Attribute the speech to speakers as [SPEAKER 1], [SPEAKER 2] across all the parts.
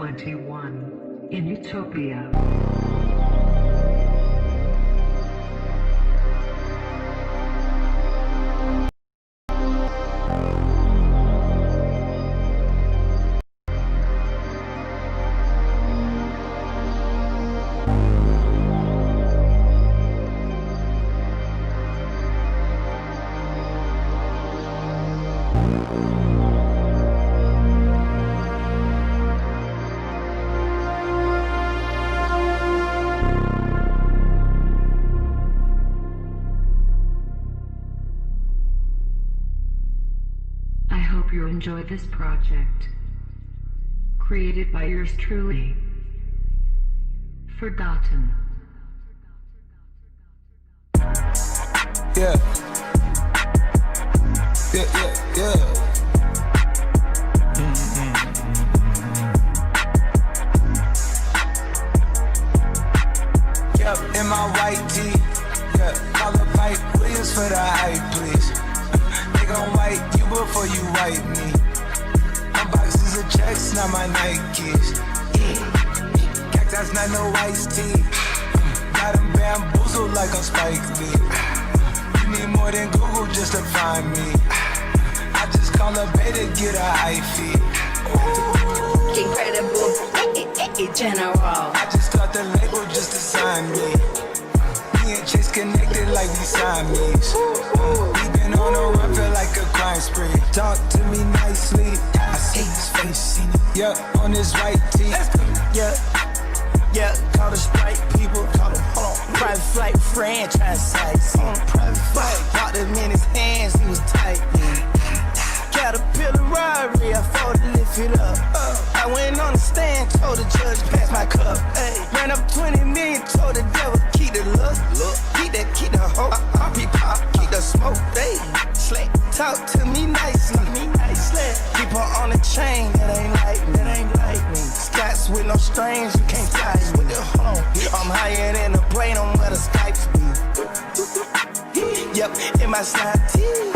[SPEAKER 1] 2021 in Utopia. I hope you enjoy this project, created by yours truly, Forgotten.
[SPEAKER 2] Yeah. Yeah. Yep, in my white tee. Yeah, color pipe Williams for the hype, please. They gon' wipe you before you wipe me. My boxes of checks, not my Nikes. Cactus, not no iced tea. Got them bamboozled like I'm Spike Lee. You need more than Google just to find me. I just call a beta, get a hyphy.
[SPEAKER 3] Incredible, general.
[SPEAKER 2] I just got the label just to sign me. Me and Chase connected like we Siamese. We been on a run, feel like a crime spree. Talk to me nicely. I see his face, seen it. Yeah, on his white tee.
[SPEAKER 4] Yeah, call the Sprite people, call them, hold on, private flight franchise, private flight, locked him in his hands, he was tight, Caterpillar robbery, I fought to lift it up, I went on the stand, told the judge, pass my cup, ran up 20 million, told the devil, keep the look, keep the hope, pop, keep the smoke, slack, talk to me nicely, keep her on the chain, that ain't like me, Scots with no strings, you can't tie me with the home, I'm higher than the plane on where the Skypes be, yep, in my slide tee,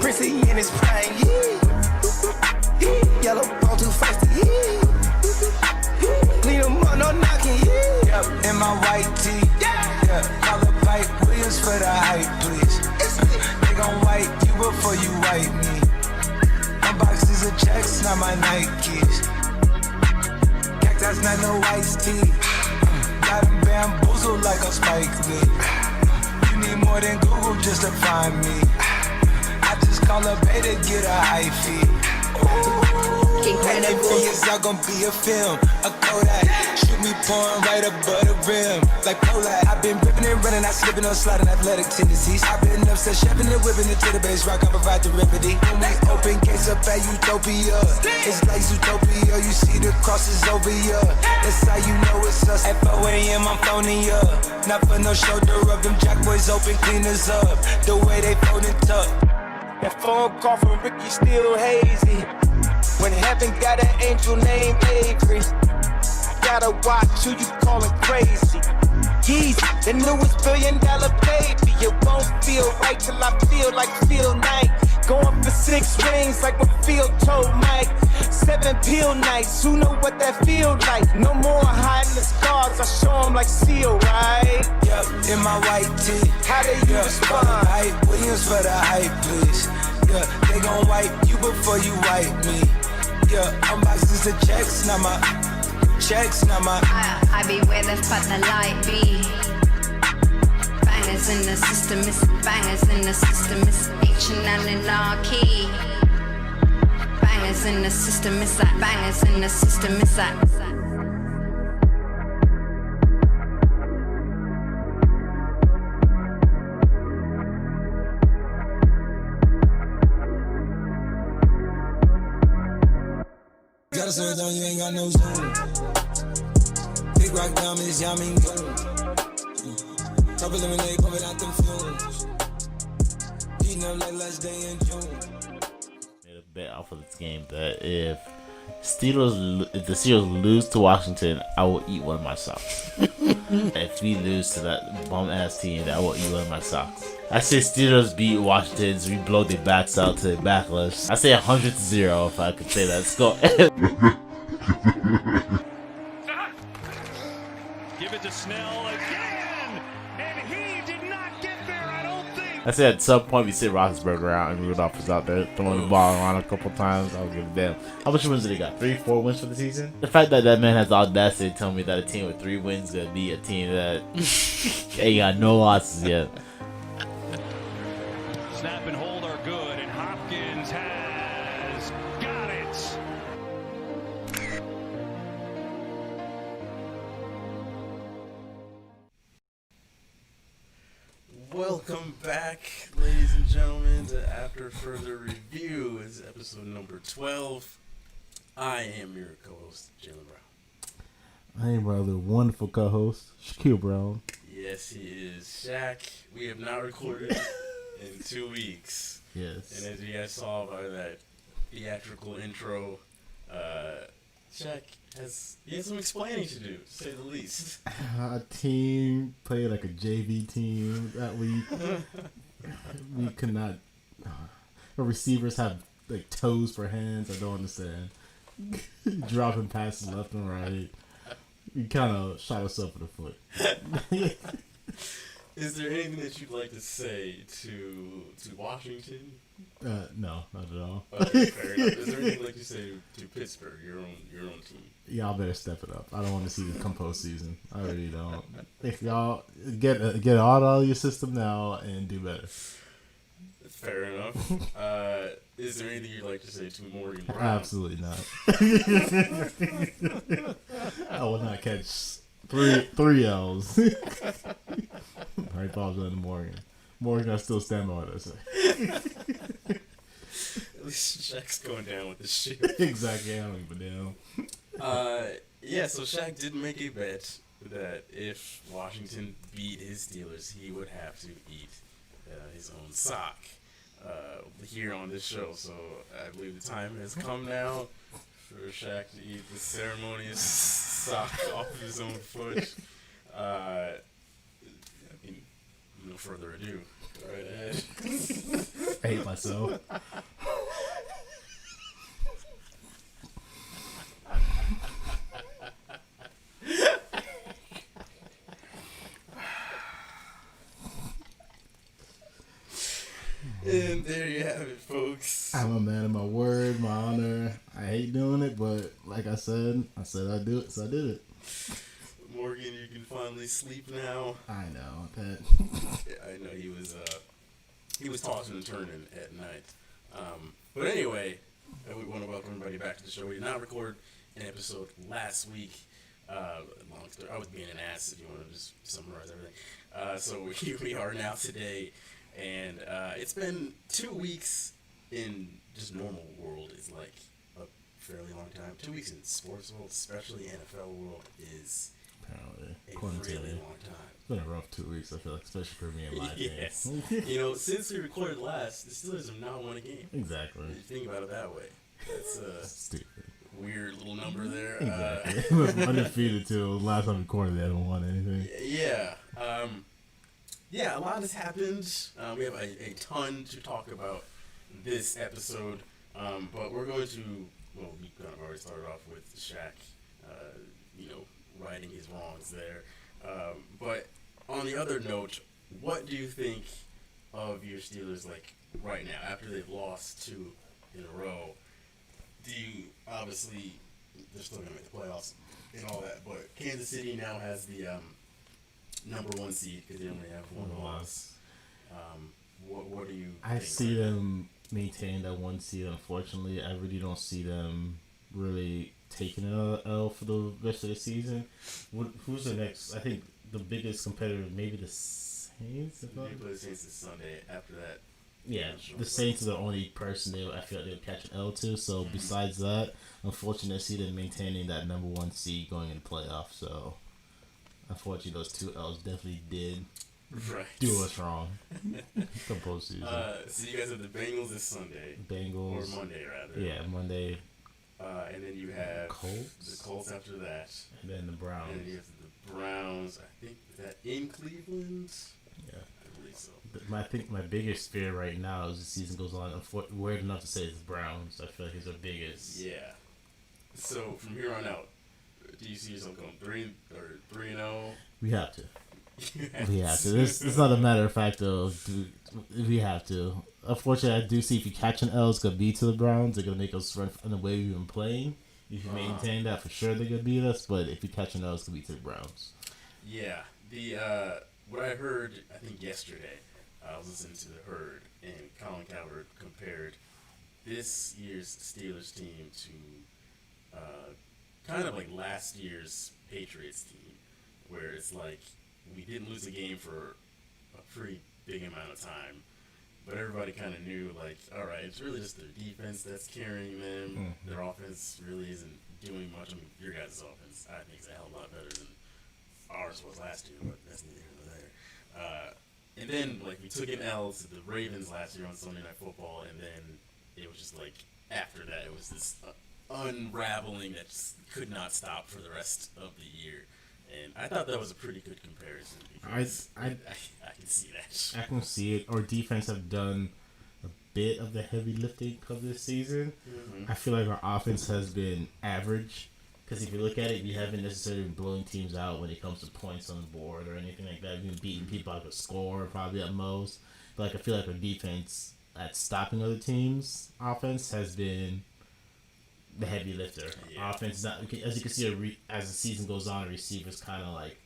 [SPEAKER 4] Prissy in his prime, yellow bone too feisty, leave him on no knocking,
[SPEAKER 2] Yep, in my white tee, yeah, color pipe Williams for the hype, please. They gon' wipe you before you wipe me. My boxes of checks, not my Nikes. Cactus, not no iced tea. Got them bamboozled like I'm Spike Lee. You need more than Google just to find me. I just call a beta, get a hyphy.
[SPEAKER 3] Incredible.
[SPEAKER 2] It's all gon' be a film, a Kodak. Shoot me pouring right above the rim, like Polak. I've been ripping and running, I slipping on sliding athletic tendencies. I've been upset, chefing and whipping it to the base rock, I provide the remedy. When we open gates up at Utopia, it's like Utopia, you see the crosses over ya. That's how you know it's us. At 4 a.m. I'm phoning ya. Not for no shoulder up, them jack boys open cleaners up. The way they fold and tuck.
[SPEAKER 4] that phone call from Ricky still hazy, when heaven got an angel named Avery, gotta watch who you calling crazy. Yeezy, the newest $1 billion baby. It won't feel right till I feel like Phil Knight. Going for 6 rings like what Phil told Mike. 7 pill nights, who know what that feel like? No more hiding the scars, I show them like Seal, right?
[SPEAKER 2] Yep, in my white tee.
[SPEAKER 4] How do you respond?
[SPEAKER 2] Hype Williams for the hype, please. Yeah, they gon' wipe you before you wipe me. Yeah, I'm boxes of checks, not my checks, not my.
[SPEAKER 3] I be where the fuck the light be. Bangers in the system, it's bangers in the system, it's H&L and R-key. Bangers in the system, it's like bangers in the system, it's like.
[SPEAKER 2] Gotta slow it down, you ain't got no zoom. Big rock diamonds, yeah, I mean gold. Purple lemonade, pumping out them fumes. Heating up like last day in June.
[SPEAKER 5] Made a bet off of this game that if the Steelers lose to Washington, I will eat one of my socks. If we lose to that bum ass team, I will eat one of my socks. I say Steelers beat Washington, so we blow their backs out to their backlash. I say 100-0 if I could say that score.
[SPEAKER 6] Give it to Snell again, and he did not get there. I don't think.
[SPEAKER 5] I said at some point we sit Roethlisberger out and Rudolph was out there throwing the ball around a couple times. I was giving damn. How much wins did he got? 3, 4 wins for the season? The fact that that man has the audacity to tell me that a team with 3 wins is gonna be a team that ain't got no losses yet.
[SPEAKER 6] Snap and hold are good, and Hopkins has got it.
[SPEAKER 7] Welcome back, ladies and gentlemen, to After Further Review. It's episode number 12. I am your co-host, Jalen Brown.
[SPEAKER 5] I am our other wonderful co-host, Shaquille Brown.
[SPEAKER 7] Yes, he is. Shaq, we have not recorded in 2 weeks.
[SPEAKER 5] Yes.
[SPEAKER 7] And as you guys saw by that theatrical intro, Shaq has some explaining to do, to say the least.
[SPEAKER 8] Our team played like a JV team that week. We could not. Our receivers have like toes for hands. I don't understand. Dropping passes left and right. We kind of shot ourselves in the foot.
[SPEAKER 7] Is there anything that you'd like to say to Washington?
[SPEAKER 8] No, not at all.
[SPEAKER 7] Okay, fair enough. Is there anything you'd like to say to Pittsburgh, your own team?
[SPEAKER 8] Y'all better step it up. I don't want to see this come postseason. I really don't. If y'all get it out of your system now and do better.
[SPEAKER 7] Fair enough. Is there anything you'd like to say to Morgan Brown?
[SPEAKER 8] Absolutely not. I will not catch three L's. I apologize to Morgan. Morgan, I still stand by what I say.
[SPEAKER 7] At least Shaq's going down with this shit.
[SPEAKER 8] Exactly, I don't give a damn.
[SPEAKER 7] Yeah, so Shaq did make a bet that if Washington beat his Steelers, he would have to eat his own sock here on this show. So I believe the time has come now for Shaq to eat the ceremonious sock off of his own foot. I mean, no further ado. Go right ahead.
[SPEAKER 8] I hate myself.
[SPEAKER 7] And there you have it, folks.
[SPEAKER 8] I'm a man of my word, my honor. I hate doing it, but like I said I'd do it, so I did it.
[SPEAKER 7] Morgan, you can finally sleep now.
[SPEAKER 8] I know that.
[SPEAKER 7] Yeah, I know he was tossing and turning at night. But anyway, we want to welcome everybody back to the show. We did not record an episode last week. Long story. I was being an ass, if you want to just summarize everything. So here we are now today, and it's been 2 weeks in just normal world is like a fairly long time. 2 weeks in sports world, especially NFL world, is
[SPEAKER 8] Apparently,
[SPEAKER 7] a really long time.
[SPEAKER 8] It's been a rough 2 weeks. I feel like, especially for me and my
[SPEAKER 7] Yes.
[SPEAKER 8] team.
[SPEAKER 7] You know, since we recorded last, the Steelers have not won a game.
[SPEAKER 8] Exactly.
[SPEAKER 7] If you think about it that way, that's a
[SPEAKER 8] Stupid.
[SPEAKER 7] weird little number there.
[SPEAKER 8] Exactly. Undefeated too. Last time we recorded, they haven't won anything.
[SPEAKER 7] Yeah. Yeah, a lot has happened. We have a ton to talk about this episode. But we're going to, well, we kind of already started off with Shaq, righting his wrongs there. But on the other note, what do you think of your Steelers, like, right now, after they've lost 2 in a row? Do you, obviously, they're still going to make the playoffs and all that, but Kansas City now has the number 1 seed because they only have one loss. What do you
[SPEAKER 8] I
[SPEAKER 7] think
[SPEAKER 8] see
[SPEAKER 7] right
[SPEAKER 8] them maintain that 1 seed. Unfortunately, I really don't see them really taking an L for the rest of the season. Who's the next? I think the biggest competitor, maybe the Saints.
[SPEAKER 7] They play the Saints this Sunday. After that,
[SPEAKER 8] Yeah, the Saints are the only person I feel like they'll catch an L to. So besides that, unfortunately, I see them maintaining that number 1 seed going into playoffs. So unfortunately, those 2 L's definitely did do us wrong. The postseason.
[SPEAKER 7] So you guys have the Bengals this Sunday.
[SPEAKER 8] Bengals.
[SPEAKER 7] Or Monday, rather.
[SPEAKER 8] Yeah, Monday.
[SPEAKER 7] And then you have
[SPEAKER 8] Colts?
[SPEAKER 7] the Colts after that.
[SPEAKER 8] And then the Browns.
[SPEAKER 7] And then you have the Browns. I think, is that in Cleveland?
[SPEAKER 8] Yeah.
[SPEAKER 7] I believe so.
[SPEAKER 8] I think my biggest fear right now as the season goes on, weird enough to say, is Browns. I feel like it's our biggest.
[SPEAKER 7] Yeah. So from here on out, do you see yourself going 3-0?
[SPEAKER 8] We have to. We have to. It's not a matter of fact, though. We have to. Unfortunately, I do see if you catch an L, it's going to be to the Browns. They're going to make us run in the way we've been playing. If you maintain that, for sure they're going to beat us. But if you catch an L, it's going to be to the Browns.
[SPEAKER 7] Yeah. What I heard, I think yesterday, I was listening to The Herd, and Colin Cowherd compared this year's Steelers team to kind of like last year's Patriots team, where it's like we didn't lose a game for a pretty big amount of time, but everybody kind of knew, like, all right, it's really just their defense that's carrying them. Their offense really isn't doing much. I mean, your guys' offense, I think, is a hell of a lot better than ours was last year, but that's neither here nor there. And then, like, we took an L to the Ravens last year on Sunday Night Football, and then it was just like, after that, it was this unraveling that just could not stop for the rest of the year. And I thought that was a pretty good comparison because I can see that.
[SPEAKER 8] I can see it. Our defense have done a bit of the heavy lifting of this season. I feel like our offense has been average. Because if you look at it, we haven't necessarily been blowing teams out when it comes to points on the board or anything like that. We've been beating people out of a score, probably at most. But like, I feel like our defense at stopping other teams' offense has been the heavy lifter. Yeah. Offense is not, as you can see, as the season goes on, receivers kind of like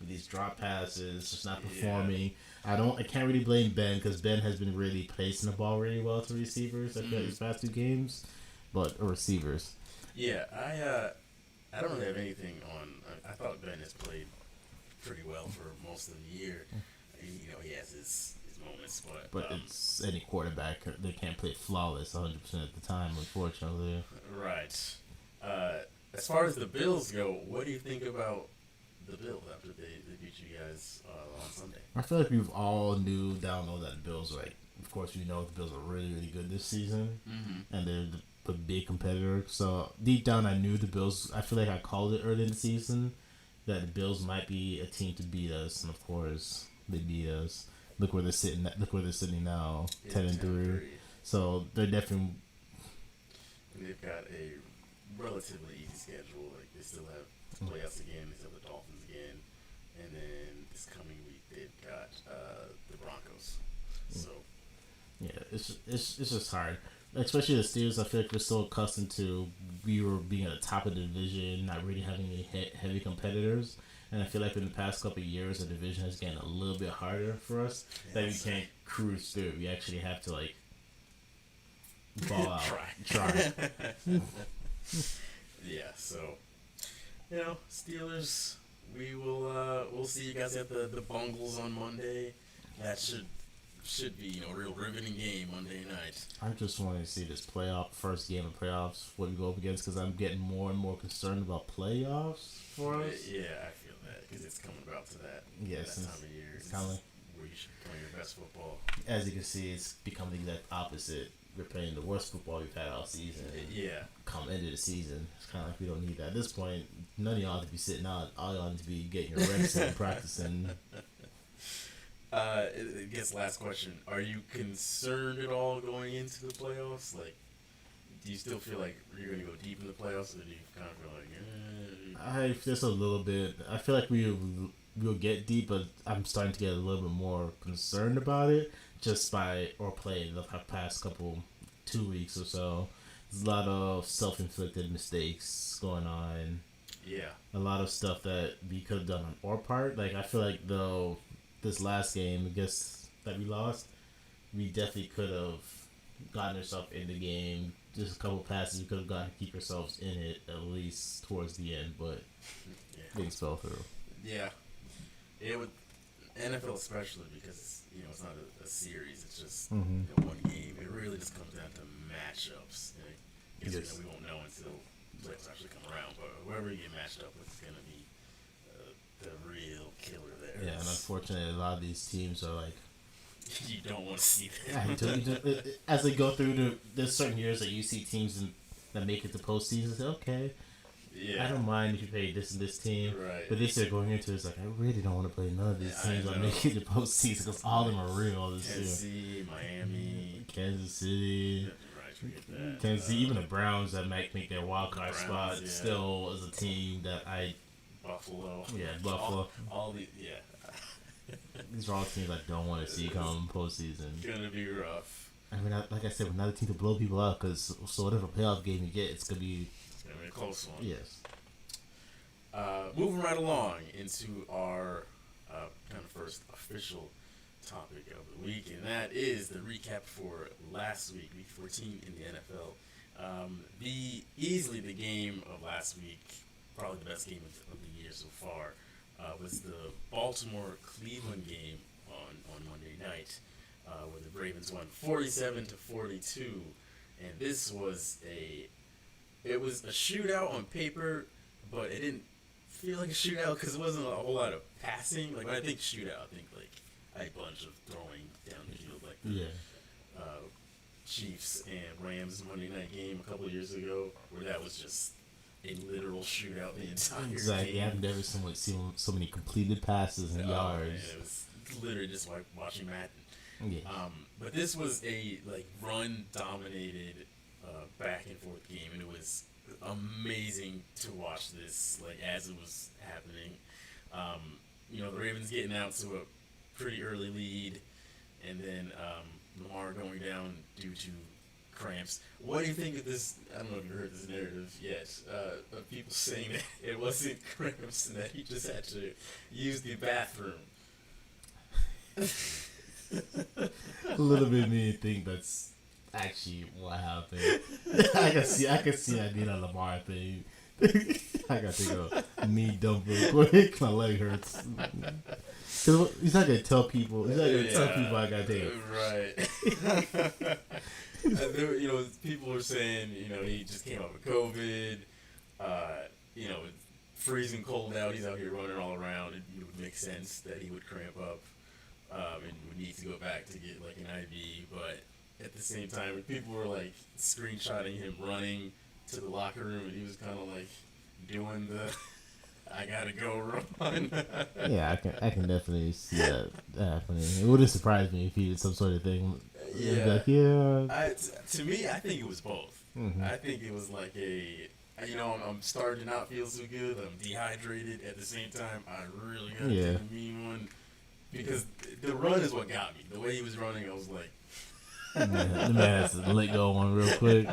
[SPEAKER 8] with these drop passes, just not performing. Yeah. I can't really blame Ben because Ben has been really placing the ball really well to receivers. I feel like these past 2 games, or receivers.
[SPEAKER 7] Yeah, I don't really have anything on. I thought Ben has played pretty well for most of the year. You know, he has his moments,
[SPEAKER 8] but it's any quarterback, they can't play flawless 100% at the time, unfortunately.
[SPEAKER 7] Right. As far as the Bills go, what do you think about the Bills after they beat you guys on Sunday?
[SPEAKER 8] I feel like we've all down low that the Bills are, like, of course we know the Bills are really, really good this season, and they're a big competitor. So deep down, I knew the Bills. I feel like I called it early in the season that the Bills might be a team to beat us, and of course they beat us. Look where they're sitting. Look where they're sitting now, 10-3. So they're definitely.
[SPEAKER 7] And they've got a relatively easy schedule. Like, they still have playoffs again. They still have the Dolphins again, and then this coming week they've got the Broncos. So
[SPEAKER 8] yeah, it's just hard. Especially the Steelers, I feel like we're so accustomed to we were being at the top of the division, not really having any heavy competitors. And I feel like in the past couple of years, the division has gotten a little bit harder for us. That we can't cruise through. We actually have to, like, ball out. Try.
[SPEAKER 7] Yeah, so, you know, Steelers, we'll see you guys at the Bungles on Monday. That should be, a real riveting game Monday night.
[SPEAKER 8] I just wanting to see this first game of playoffs, what we go up against, because I'm getting more and more concerned about playoffs for us.
[SPEAKER 7] Yeah, I feel that, because it's coming about to that, that time of year. It's
[SPEAKER 8] kind of like
[SPEAKER 7] where you should be playing your best football.
[SPEAKER 8] As you can see, it's become the exact opposite. We're playing the worst football we've had all season.
[SPEAKER 7] Yeah.
[SPEAKER 8] Come end of the season, it's kind of like we don't need that. At this point, none of y'all need to be sitting out. All y'all need to be getting your reps and practicing.
[SPEAKER 7] I guess last question. Are you concerned at all going into the playoffs? Like, do you still feel like you're going to go deep in the playoffs, or do you kind of feel like,
[SPEAKER 8] just a little bit. I feel like we'll get deep, but I'm starting to get a little bit more concerned about it just by our play the past 2 weeks or so. There's a lot of self-inflicted mistakes going on.
[SPEAKER 7] Yeah.
[SPEAKER 8] A lot of stuff that we could have done on our part. Like, I feel like, though, this last game, I guess, that we lost, we definitely could have gotten ourselves in the game. Just a couple passes we could have gotten to keep ourselves in it, at least towards the end, but things fell through.
[SPEAKER 7] Yeah. It would, NFL especially, because, it's not a series, it's just one game. It really just comes down to matchups. And I guess we won't know until playoffs actually come around, but whoever you get matched up with is going to be the real killer there.
[SPEAKER 8] Yeah, and unfortunately, a lot of these teams are like,
[SPEAKER 7] you don't want to see them.
[SPEAKER 8] As they go through, there's certain years that you see teams that make it to postseason. Say, okay, I don't mind if you play this and this team.
[SPEAKER 7] Right.
[SPEAKER 8] But this year going into it, it's like, I really don't want to play none of these teams that make it to postseason because all of them are real this
[SPEAKER 7] Tennessee,
[SPEAKER 8] year.
[SPEAKER 7] Miami,
[SPEAKER 8] Kansas City.
[SPEAKER 7] Right. always forget that.
[SPEAKER 8] Can't see even the Browns that might make their wild card
[SPEAKER 7] Browns,
[SPEAKER 8] spot
[SPEAKER 7] yeah.
[SPEAKER 8] still is a team that
[SPEAKER 7] Buffalo.
[SPEAKER 8] Buffalo.
[SPEAKER 7] All the
[SPEAKER 8] These are all teams I don't want to see come postseason.
[SPEAKER 7] Gonna be rough.
[SPEAKER 8] I mean, like I said, we're not a team to blow people out because so whatever playoff game you get, it's gonna be
[SPEAKER 7] A close one.
[SPEAKER 8] yes.
[SPEAKER 7] Moving right along into our kind of first official topic of the week, and that is the recap for last week, week 14 in the NFL. Easily the game of last week, probably the best game of the year so far, was the Baltimore-Cleveland game on Monday night, where the Ravens won 47-42, and this was a shootout on paper, but it didn't feel like a shootout because it wasn't a whole lot of passing. Like when I think shootout, I think like a bunch of throwing down the field, like the Chiefs and Rams Monday night game a couple of years ago, where that was just a literal shootout the entire
[SPEAKER 8] Exactly.
[SPEAKER 7] game.
[SPEAKER 8] I've never seen so many completed passes and yards.
[SPEAKER 7] Man, it was literally just like watching Madden.
[SPEAKER 8] Yeah.
[SPEAKER 7] But this was a run dominated back and forth game, and it was amazing to watch this as it was happening. The Ravens getting out to a pretty early lead, and then Lamar going down due to cramps. What do you think of this? I don't know if you heard this narrative yet, of people saying that it wasn't cramps and that he just had to use the bathroom.
[SPEAKER 8] A little bit me think that's actually what happened. I can see that being a Lamar thing. I gotta think of me dump real quick. My leg hurts. Cause he's not gonna tell people. He's not gonna tell people I gotta take it.
[SPEAKER 7] Right. People were saying, he just came out with COVID. Freezing cold out. He's out here running all around. It would make sense that he would cramp up and would need to go back to get an IV. But at the same time, people were screenshotting him running to the locker room, and he was kind of doing the I gotta go run.
[SPEAKER 8] Yeah, I can definitely see that happening. It wouldn't surprise me if he did some sort of thing.
[SPEAKER 7] Yeah. To me, I think it was both.
[SPEAKER 8] Mm-hmm.
[SPEAKER 7] I think it was I'm starting to not feel so good. I'm dehydrated. At the same time, I really gotta take a mean one. Because the run is what got me. The way he was running, I was like...
[SPEAKER 8] the man has to let go one real quick.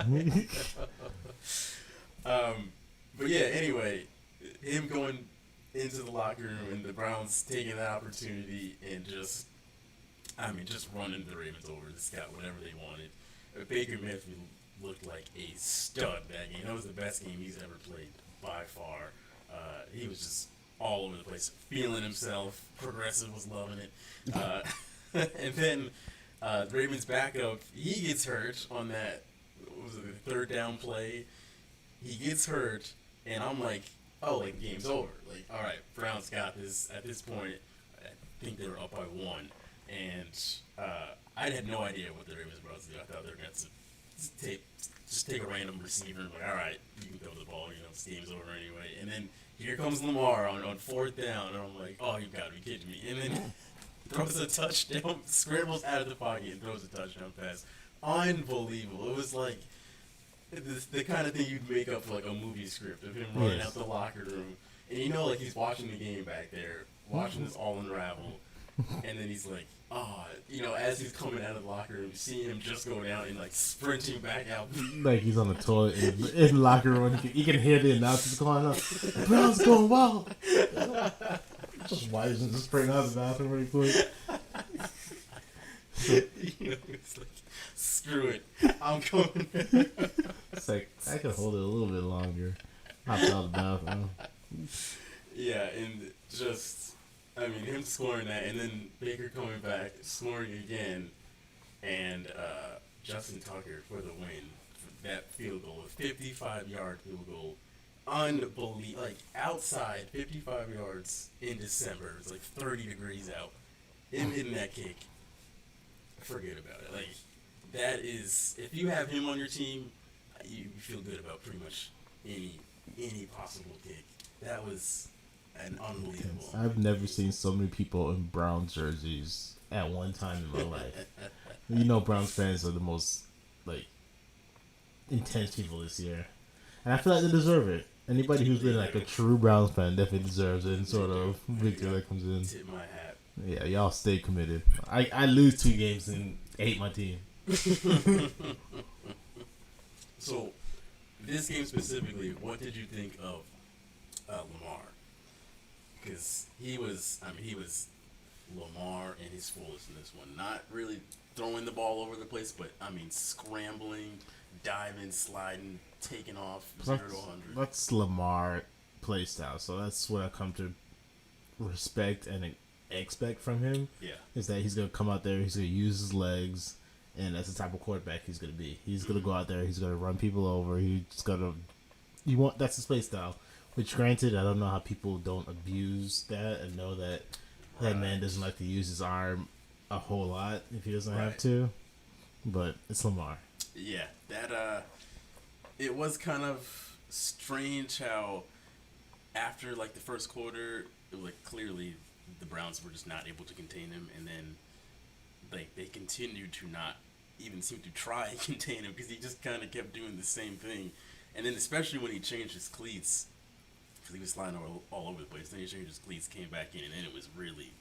[SPEAKER 7] But yeah, anyway, him going into the locker room and the Browns taking that opportunity and just running the Ravens over. This got whatever they wanted. Baker Mayfield looked like a stud that game. That was the best game he's ever played by far. He was just all over the place, feeling himself. Progressive was loving it. And then the Ravens backup, he gets hurt on that, the third down play. He gets hurt, and I'm like, the game's over. All right, Browns got this. At this point, I think they were up by 1. And I had no idea what the Ravens were about to do. I thought they were going to just take a random receiver and all right, you can throw the ball. This game's over anyway. And then here comes Lamar on fourth down, and I'm like, oh, you've got to be kidding me. And then throws a touchdown, scrambles out of the pocket and throws a touchdown pass. Unbelievable. It was the kind of thing you'd make up for a movie script of him running out the locker room. And he's watching the game back there, watching this all unravel. And then he's like, as he's coming out of the locker room, seeing him just go down and sprinting back out.
[SPEAKER 8] Like he's on the toilet in the locker room. You can hear the announcers calling up, Browns going wild. Just wipes and just sprinting out of the bathroom really quick.
[SPEAKER 7] It's screw it. I'm going.
[SPEAKER 8] It's I could hold it a little bit longer. Hopped out of the bathroom.
[SPEAKER 7] Yeah, and just, him scoring that, and then Baker coming back, scoring again, and Justin Tucker for the win. For that field goal, a 55-yard field goal. Unbelievable. Outside, 55 yards in December. It's 30 degrees out. Him hitting that kick, forget about it. That is, if you have him on your team, you feel good about pretty much any possible kick. That was an unbelievable.
[SPEAKER 8] I've never seen so many people in Browns jerseys at one time in my life. Browns fans are the most intense people this year, and I feel like they deserve it. Anybody who's been like a true Browns fan definitely deserves any sort of victory that comes in.
[SPEAKER 7] Tip my hat.
[SPEAKER 8] Yeah, y'all stay committed. I lose 2 games and hate my team.
[SPEAKER 7] So, this game specifically, what did you think of Lamar? Because he was Lamar and his fullest in this one. Not really throwing the ball over the place, but scrambling, diving, sliding, taking off 0 to 100.
[SPEAKER 8] That's Lamar play style, so that's what I come to respect and expect from him.
[SPEAKER 7] Yeah,
[SPEAKER 8] is that he's gonna come out there, he's gonna use his legs, and that's the type of quarterback he's gonna be. He's gonna go out there, he's gonna run people over. That's his play style. Which, granted, I don't know how people don't abuse that and know that that man doesn't like to use his arm a whole lot if he doesn't have to. But it's Lamar.
[SPEAKER 7] Yeah, that it was kind of strange how after like the first quarter, it was like clearly the Browns were just not able to contain him, and then like they continued to not even seem to try and contain him because he just kind of kept doing the same thing. And then especially when he changed his cleats, because he was sliding all over the place. Then he changed his cleats, came back in, and then it was really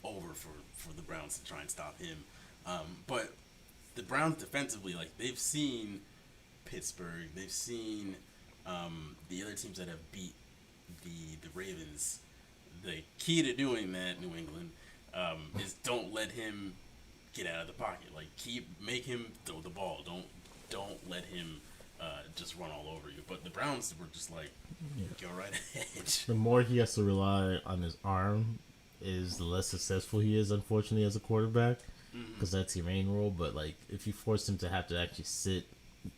[SPEAKER 7] over for the Browns to try and stop him. But the Browns defensively, like they've seen Pittsburgh, they've seen the other teams that have beat the Ravens. The key to doing that, New England, is don't let him get out of the pocket. Like make him throw the ball. Don't let him just run all over you. But the Browns were just like, go right ahead.
[SPEAKER 8] The more he has to rely on his arm, is the less successful he is, unfortunately, as a quarterback, because that's your main role. But like, if you force him to have to actually sit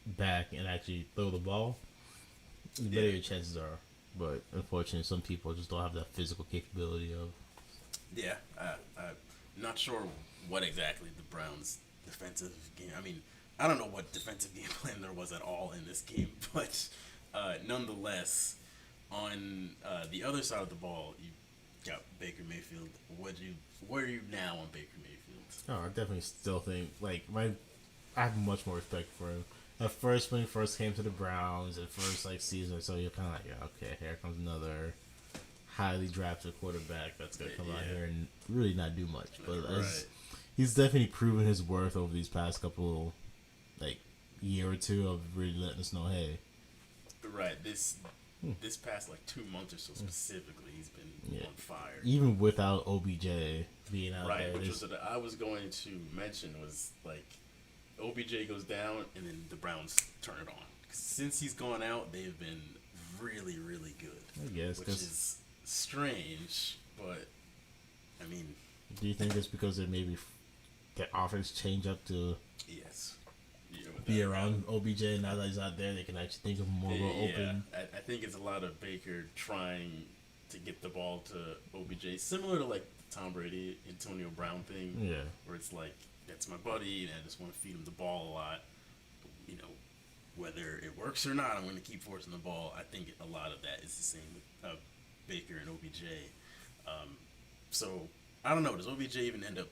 [SPEAKER 8] back and actually throw the ball, the better your chances are. But unfortunately, some people just don't have that physical capability of.
[SPEAKER 7] Yeah, I'm not sure what exactly the Browns' defensive game. I mean, I don't know what defensive game plan there was at all in this game, but nonetheless, on the other side of the ball, you got Baker Mayfield. Where are you now on Baker Mayfield?
[SPEAKER 8] Oh, I definitely still think I have much more respect for him. At first, when he first came to the Browns, at first season or so, you're kind of like, yeah, okay, here comes another highly drafted quarterback that's gonna come out here and really not do much. But he's definitely proven his worth over these past couple year or two of really letting us know, hey.
[SPEAKER 7] Right. This past 2 months or so specifically, he's been on fire.
[SPEAKER 8] Even without OBJ being out there.
[SPEAKER 7] Which was what I was going to mention was OBJ goes down and then the Browns turn it on. Since he's gone out, they've been really, really good.
[SPEAKER 8] I guess.
[SPEAKER 7] Which is strange, but I mean.
[SPEAKER 8] Do you think it's because they maybe their offense change up to?
[SPEAKER 7] Yes.
[SPEAKER 8] Be around OBJ now that he's out there, they can actually think of more open.
[SPEAKER 7] I think it's a lot of Baker trying to get the ball to OBJ, similar to the Tom Brady, Antonio Brown thing.
[SPEAKER 8] Yeah, where
[SPEAKER 7] it's that's my buddy, and I just want to feed him the ball a lot. Whether it works or not, I'm going to keep forcing the ball. I think a lot of that is the same with Baker and OBJ. So I don't know. Does OBJ even end up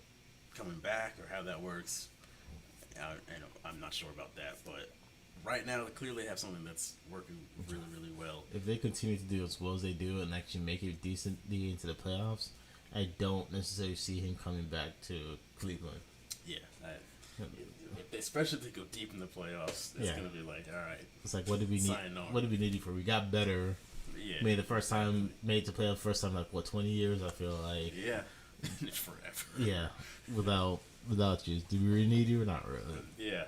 [SPEAKER 7] coming back, or how that works? I'm not sure about that, but right now they clearly have something that's working really, really well.
[SPEAKER 8] If they continue to do as well as they do and actually make it decently into the playoffs, I don't necessarily see him coming back to Cleveland.
[SPEAKER 7] Yeah, especially if they go deep in the playoffs, it's gonna be all right.
[SPEAKER 8] It's what did we need? What did we need you for? We got better.
[SPEAKER 7] Yeah,
[SPEAKER 8] made it to playoff first time 20 years. I feel like
[SPEAKER 7] forever.
[SPEAKER 8] Yeah, without you, do we really need you or not really?
[SPEAKER 7] Yeah,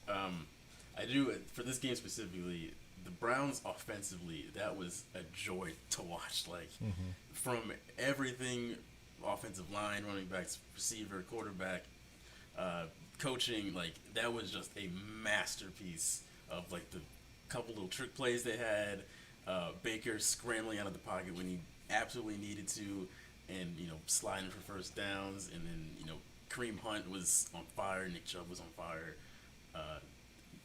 [SPEAKER 7] I do. For this game specifically, the Browns offensively, that was a joy to watch. From everything, offensive line, running backs, receiver, quarterback, coaching, that was just a masterpiece of the couple little trick plays they had. Baker scrambling out of the pocket when he absolutely needed to, and sliding for first downs, and then Kareem Hunt was on fire, Nick Chubb was on fire,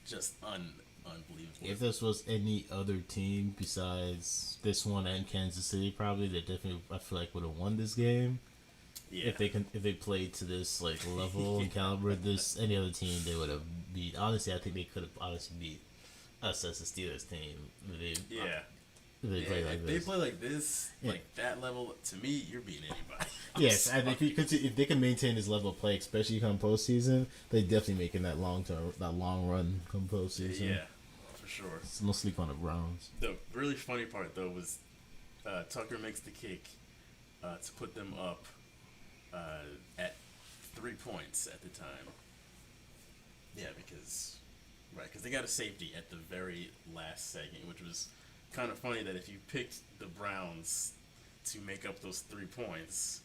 [SPEAKER 7] just unbelievable.
[SPEAKER 8] If this was any other team besides this one and Kansas City, probably they definitely I feel would have won this game. Yeah. If they played to this level and caliber, any other team they would have beat. Honestly, I think they could have beat
[SPEAKER 5] us as a Steelers team.
[SPEAKER 7] Yeah.
[SPEAKER 5] They play like
[SPEAKER 7] if
[SPEAKER 5] this.
[SPEAKER 7] they play like this, like that level, to me, you're beating anybody.
[SPEAKER 8] Yes, and if they can maintain this level of play, especially come postseason, they definitely making that long run come postseason.
[SPEAKER 7] Yeah, for sure.
[SPEAKER 8] It's no sleep on the Browns.
[SPEAKER 7] The really funny part though was Tucker makes the kick to put them up at 3 points at the time. Yeah, because they got a safety at the very last second, which was kind of funny that if you picked the Browns to make up those 3 points,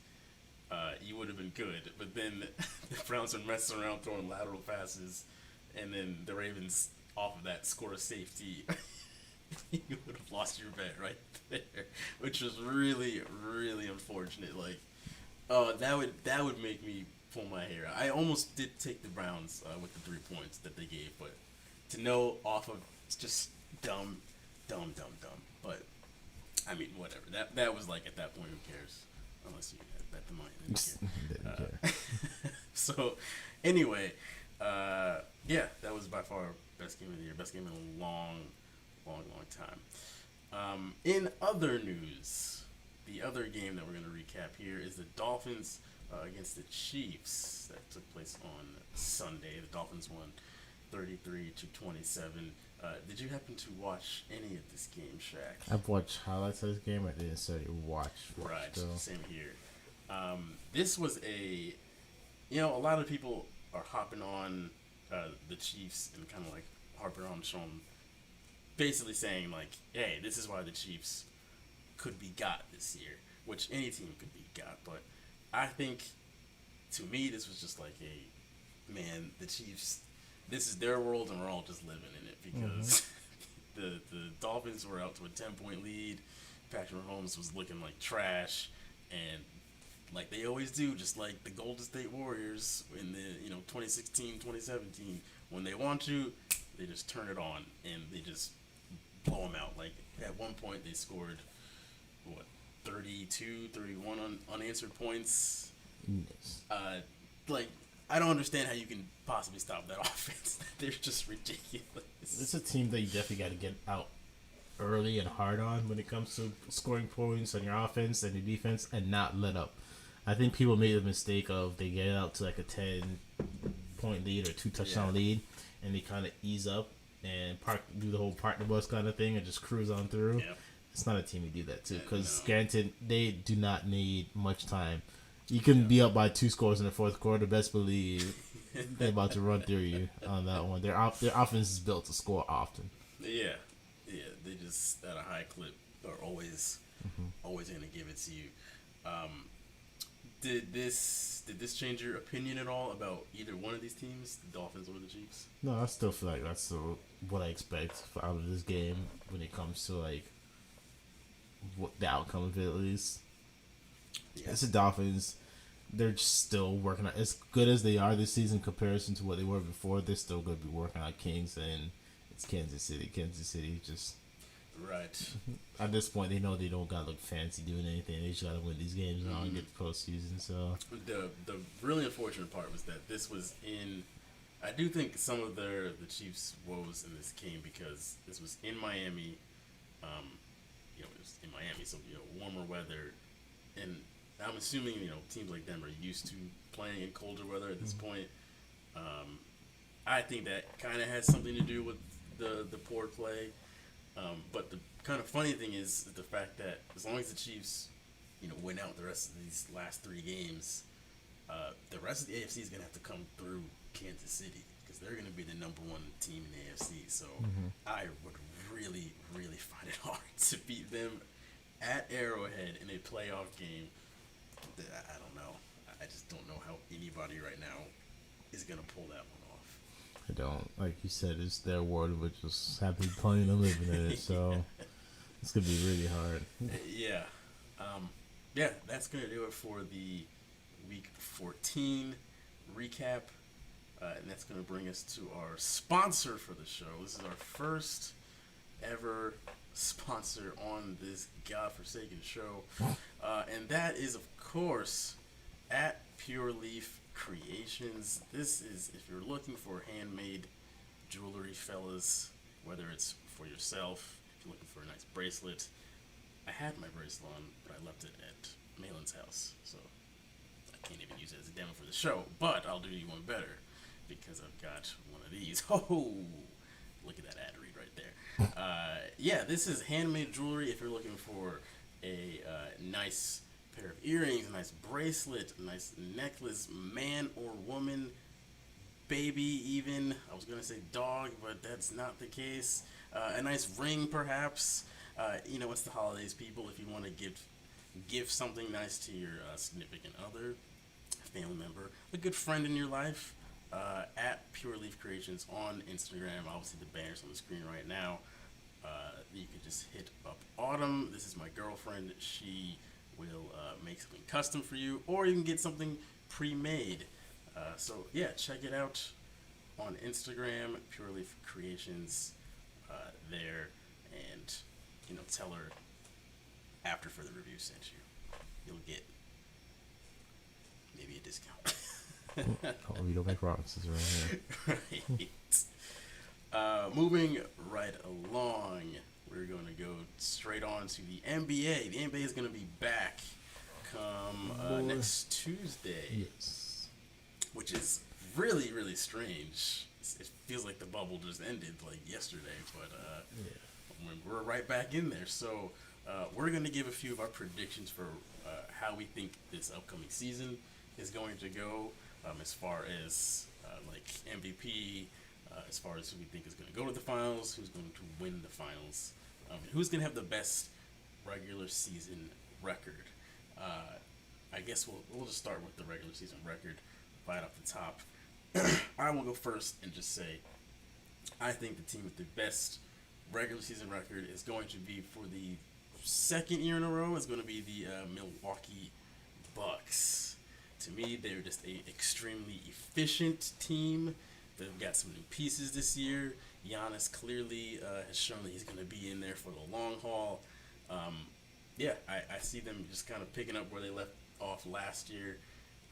[SPEAKER 7] you would have been good. But then the Browns are messing around throwing lateral passes, and then the Ravens off of that score a safety. You would have lost your bet right there, which was really, really unfortunate. Like, that would make me pull my hair out. I almost did take the Browns with the 3 points that they gave, but to know off of it's just dumb. But I mean, whatever. That was like at that point, who cares? Unless you had bet the money, then you care. So, anyway, yeah, that was by far best game of the year, best game in a long time. In other news, the other game that we're going to recap here is the Dolphins against the Chiefs that took place on Sunday. The Dolphins won 33-27. Did you happen to watch any of this game, Shaq?
[SPEAKER 8] I've watched highlights of this game. I didn't necessarily watch.
[SPEAKER 7] Right,
[SPEAKER 8] though.
[SPEAKER 7] same here. This was a lot of people are hopping on the Chiefs and kind of like harping on Sean, basically saying like, hey, this is why the Chiefs could be got this year, which any team could be got. But I think, to me, this was just like the Chiefs, this is their world and we're all just living in it because the Dolphins were out to a 10-point lead. Patrick Mahomes was looking like trash, and like they always do, just like the Golden State Warriors in the 2016, 2017, when they want to, they just turn it on and they just blow them out. Like at one point they scored 32, 31 unanswered points.
[SPEAKER 8] Yes.
[SPEAKER 7] Like I don't understand how you can possibly stop that offense. They're just ridiculous.
[SPEAKER 8] It's a team that you definitely got to get out early and hard on when it comes to scoring points on your offense and your defense, and not let up. I think people made the mistake of they get out to like a 10-point lead or 2-touchdown lead, and they kind of ease up and do the whole park the bus kind of thing and just cruise on through.
[SPEAKER 7] Yep.
[SPEAKER 8] It's not a team you do that to, because granted, they do not need much time. You can be up by 2 scores in the fourth quarter. Best believe they're about to run through you on that one. Their offense is built to score often.
[SPEAKER 7] Yeah. They just at a high clip are always going to give it to you. Did this change your opinion at all about either one of these teams, the Dolphins or the Chiefs?
[SPEAKER 8] No, I still feel like that's what I expect out of this game when it comes to like what the outcome of it at least. Yeah. It's the Dolphins. They're just still working on, as good as they are this season in comparison to what they were before. They're still going to be working on Kings, and it's Kansas City. Kansas City just
[SPEAKER 7] right
[SPEAKER 8] at this point they know they don't got to look fancy doing anything. They just got to win these games now and get the postseason. So
[SPEAKER 7] the really unfortunate part was that this was in. I do think some of the Chiefs' woes in this came because this was in Miami. It was in Miami, so warmer weather, and I'm assuming teams like them are used to playing in colder weather at this point. I think that kind of has something to do with the poor play. But the kind of funny thing is the fact that as long as the Chiefs, win out the rest of these last 3 games, the rest of the AFC is going to have to come through Kansas City because they're going to be the number 1 team in the AFC. So I would really, really find it hard to beat them at Arrowhead in a playoff game. I don't know. I just don't know how anybody right now is going to pull that one off.
[SPEAKER 8] I don't. Like you said, it's their world, which just happy playing and living in it. So it's going to be really hard.
[SPEAKER 7] Yeah. That's going to do it for the Week 14 recap. And that's going to bring us to our sponsor for the show. This is our first ever sponsor on this godforsaken show. And that is, of course, at Pure Leaf Creations. This is, if you're looking for handmade jewelry, fellas, whether it's for yourself, if you're looking for a nice bracelet. I had my bracelet on, but I left it at Malin's house, so I can't even use it as a demo for the show. But I'll do you one better, because I've got one of these. Oh, look at that ad read right there. Yeah, this is handmade jewelry. If you're looking for a nice pair of earrings, a nice bracelet, a nice necklace, man or woman, baby even. I was gonna say dog, but that's not the case. A nice ring, perhaps. It's the holidays, people. If you want to give something nice to your significant other, family member, a good friend in your life, at Pure Leaf Creations on Instagram. Obviously, the banner's on the screen right now. You can just hit up Autumn. This is my girlfriend. She will make something custom for you, or you can get something pre-made. So yeah, check it out on Instagram, Pure Leaf Creations, there, and tell her after for the review sent you. You'll get maybe a discount.
[SPEAKER 8] Oh, you don't make promises right here.
[SPEAKER 7] Right. Moving right along, we're going to go straight on to the NBA. The NBA is going to be back come next Tuesday.
[SPEAKER 8] Yes.
[SPEAKER 7] Which is really, really strange. It feels like the bubble just ended like yesterday, but we're right back in there. So we're going to give a few of our predictions for how we think this upcoming season is going to go, as far as like MVP, as far as who we think is going to go to the finals, who's going to win the finals, who's going to have the best regular season record. I guess we'll just start with the regular season record right off the top. I will go first and just say I think the team with the best regular season record is going to be, for the second year in a row, is going to be the Milwaukee Bucks. To me, they're just an extremely efficient team. They've got some new pieces this year. Giannis clearly has shown that he's going to be in there for the long haul. I see them just kind of picking up where they left off last year,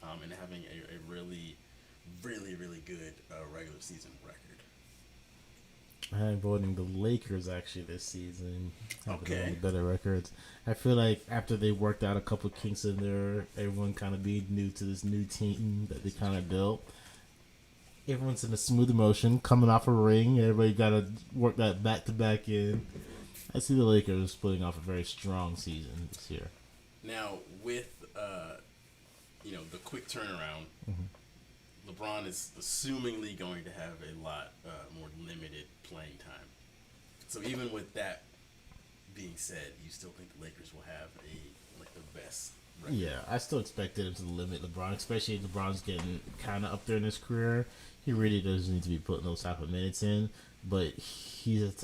[SPEAKER 7] and having a really, really, really good regular season record.
[SPEAKER 8] I'm voting the Lakers actually this season.
[SPEAKER 7] Okay.
[SPEAKER 8] Better records. I feel like after they worked out a couple kinks in there, everyone kind of being new to this new team that they kind of built. Everyone's in a smooth motion, coming off a ring. Everybody got to work that back-to-back in. I see the Lakers putting off a very strong season this year.
[SPEAKER 7] Now, with the quick turnaround, LeBron is assumingly going to have a lot more limited playing time. So even with that being said, you still think the Lakers will have the best record?
[SPEAKER 8] Yeah, I still expected him to limit LeBron, especially if LeBron's getting kind of up there in his career. He really doesn't need to be putting those type of minutes in, but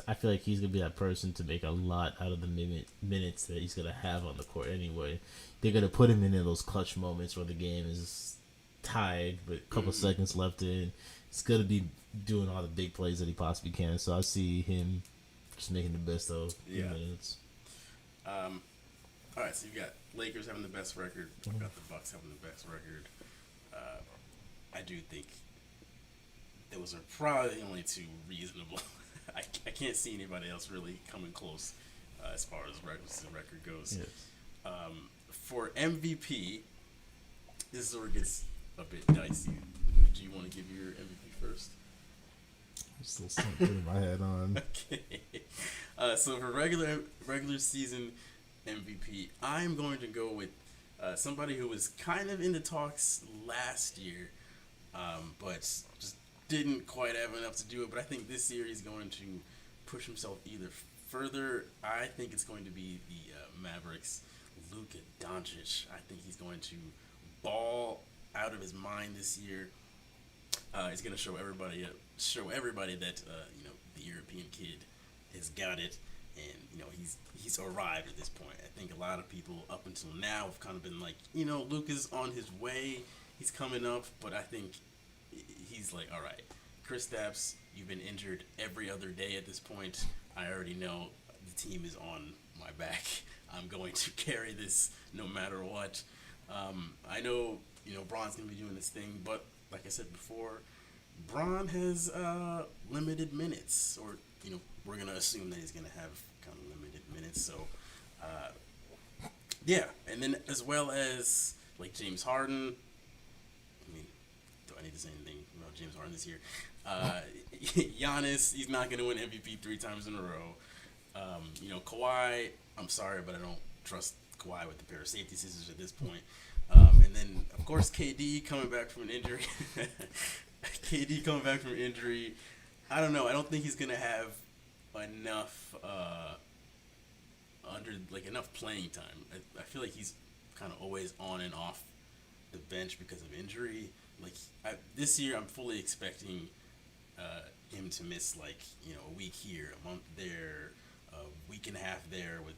[SPEAKER 8] I feel like he's going to be that person to make a lot out of the minutes that he's going to have on the court anyway. They're going to put him in those clutch moments where the game is tied with a couple seconds left in. He's going to be doing all the big plays that he possibly can, so I see him just making the best of the minutes.
[SPEAKER 7] All right, so you got Lakers having the best record. You've got the Bucks having the best record. I do think those are probably the only two reasonable. I can't see anybody else really coming close as far as regular season record goes.
[SPEAKER 8] Yes.
[SPEAKER 7] For MVP, this is where it gets a bit dicey. Do you want to give your MVP first?
[SPEAKER 8] I'm still putting my head on.
[SPEAKER 7] Okay. So for regular season MVP, I'm going to go with somebody who was kind of in the talks last year, but just didn't quite have enough to do it. But I think this year he's going to push himself either further. I think it's going to be the Mavericks' Luka Doncic. I think he's going to ball out of his mind this year. He's going to show everybody that the European kid has got it, and he's arrived at this point. I think a lot of people up until now have kind of been like, Luka's on his way, he's coming up, but I think he's like, all right, Kristaps, you've been injured every other day at this point. I already know the team is on my back. I'm going to carry this no matter what. I know, Bron's going to be doing this thing, but like I said before, Bron has limited minutes, or we're gonna assume that he's gonna have kind of limited minutes. So, yeah, and then as well as like James Harden. I mean, do I need to say anything about James Harden this year? Giannis, he's not gonna win MVP 3 times in a row. Kawhi, I'm sorry, but I don't trust Kawhi with the pair of safety scissors at this point. And then, of course, KD coming back from an injury. I don't know. I don't think he's gonna have enough enough playing time. I feel like he's kind of always on and off the bench because of injury. This year, I'm fully expecting him to miss a week here, a month there, a week and a half there with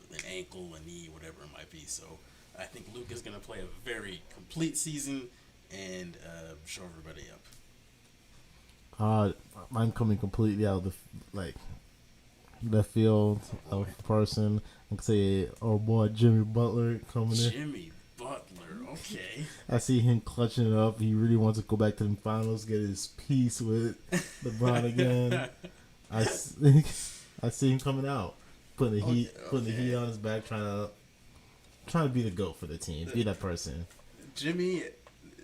[SPEAKER 7] with an ankle, a knee, whatever it might be. So I think Luka's gonna play a very complete season and show everybody up.
[SPEAKER 8] I'm coming completely out of the left field of person. I can say, oh boy, Jimmy Butler coming in.
[SPEAKER 7] Jimmy Butler, okay.
[SPEAKER 8] I see him clutching it up. He really wants to go back to the finals, get his piece with LeBron again. I see him coming out, putting the heat on his back, trying to be the GOAT for the team, be that person.
[SPEAKER 7] Jimmy,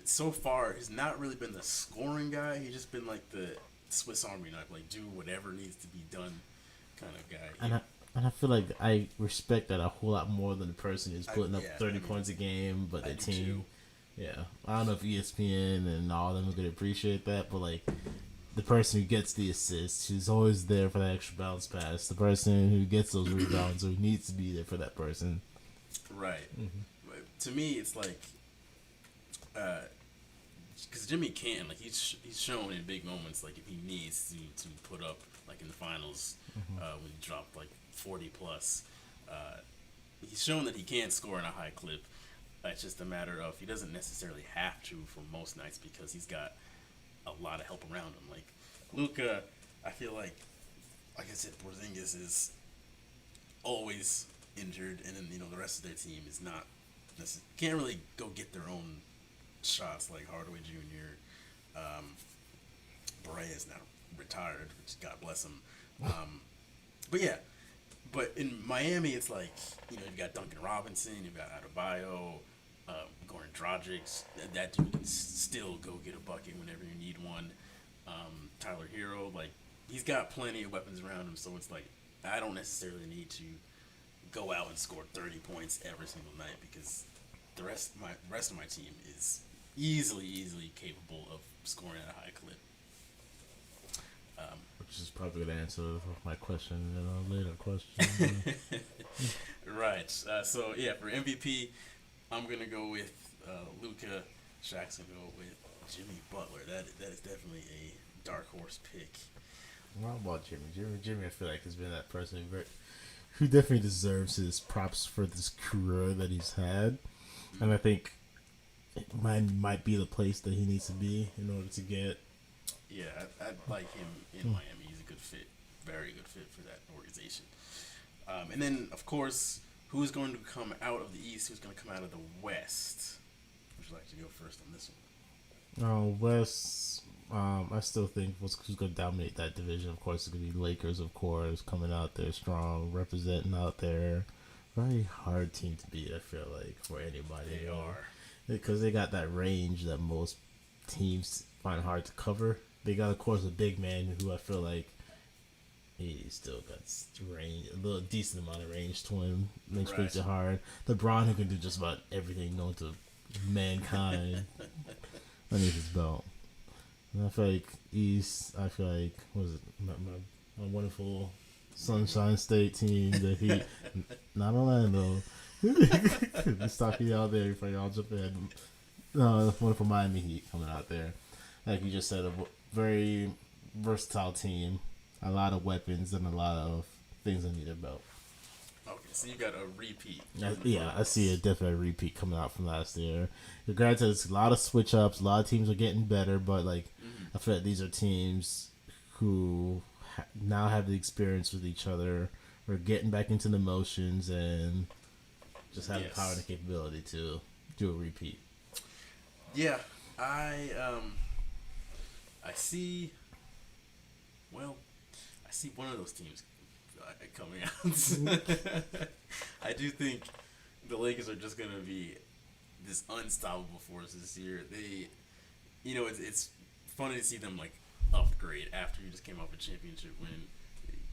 [SPEAKER 7] so far, has not really been the scoring guy. He's just been like the Swiss Army knife, do whatever needs to be done kind of guy.
[SPEAKER 8] And I feel like I respect that a whole lot more than the person who's putting up 30 points a game, but the team.
[SPEAKER 7] Too.
[SPEAKER 8] Yeah, I don't know if ESPN and all of them are gonna appreciate that, but the person who gets the assist, who's always there for that extra bounce pass, the person who gets those rebounds, or who needs to be there for that person.
[SPEAKER 7] Right. Mm-hmm. To me, it's because Jimmy can, he's shown in big moments, if he needs to put up, in the finals, when he dropped 40 plus, he's shown that he can score in a high clip. It's just a matter of he doesn't necessarily have to for most nights because he's got a lot of help around him. Luka, I feel like I said, Porzingis is always injured, and then the rest of their team is not can't really go get their own shots like Hardaway Jr. Barea is now retired, which God bless him. But in Miami, it's you've got Duncan Robinson, you've got Adebayo, Goran Dragic. That dude can still go get a bucket whenever you need one. Tyler Hero, he's got plenty of weapons around him, so it's I don't necessarily need to go out and score 30 points every single night because the rest of my team is easily capable of scoring at a high clip.
[SPEAKER 8] Which is probably the answer of my question in a later question.
[SPEAKER 7] Right. So for MVP, I'm gonna go with Luka. Shaq's gonna go with Jimmy Butler. That is definitely a dark horse pick.
[SPEAKER 8] What about Jimmy? Jimmy, I feel like has been that person who definitely deserves his props for this career that he's had, and I think might be the place that he needs to be in order to get.
[SPEAKER 7] Yeah, I'd like him in Miami. He's a good fit, very good fit for that organization. And then, of course, who's going to come out of the East? Who's going to come out of the West? Would you like to go first on this one?
[SPEAKER 8] West. I still think who's going to dominate that division. Of course, it's going to be Lakers. Of course, coming out there strong, representing out there. Very hard team to beat. I feel like for anybody.
[SPEAKER 7] They are
[SPEAKER 8] because they got that range that most teams find hard to cover. They got, of course, a big man who I feel like he still got range, a little decent amount of range to him. Makes it hard. LeBron, who can do just about everything known to mankind underneath his belt. And I feel like East, what is it, my wonderful Sunshine State team, the Heat, not Orlando. Just talking y'all there before y'all jump in. Wonderful Miami Heat coming out there. Like you just said, a very versatile team, a lot of weapons, and a lot of things under their belt.
[SPEAKER 7] Okay, so you got a repeat.
[SPEAKER 8] I see a definite repeat coming out from last year. Granted, it's a lot of switch ups, a lot of teams are getting better, but I feel like these are teams who now have the experience with each other, are getting back into the motions, and just have the power and the capability to do a repeat.
[SPEAKER 7] Yeah, I see see one of those teams coming out. I do think the Lakers are just gonna be this unstoppable force this year. They, it's funny to see them like upgrade after you just came off a championship win.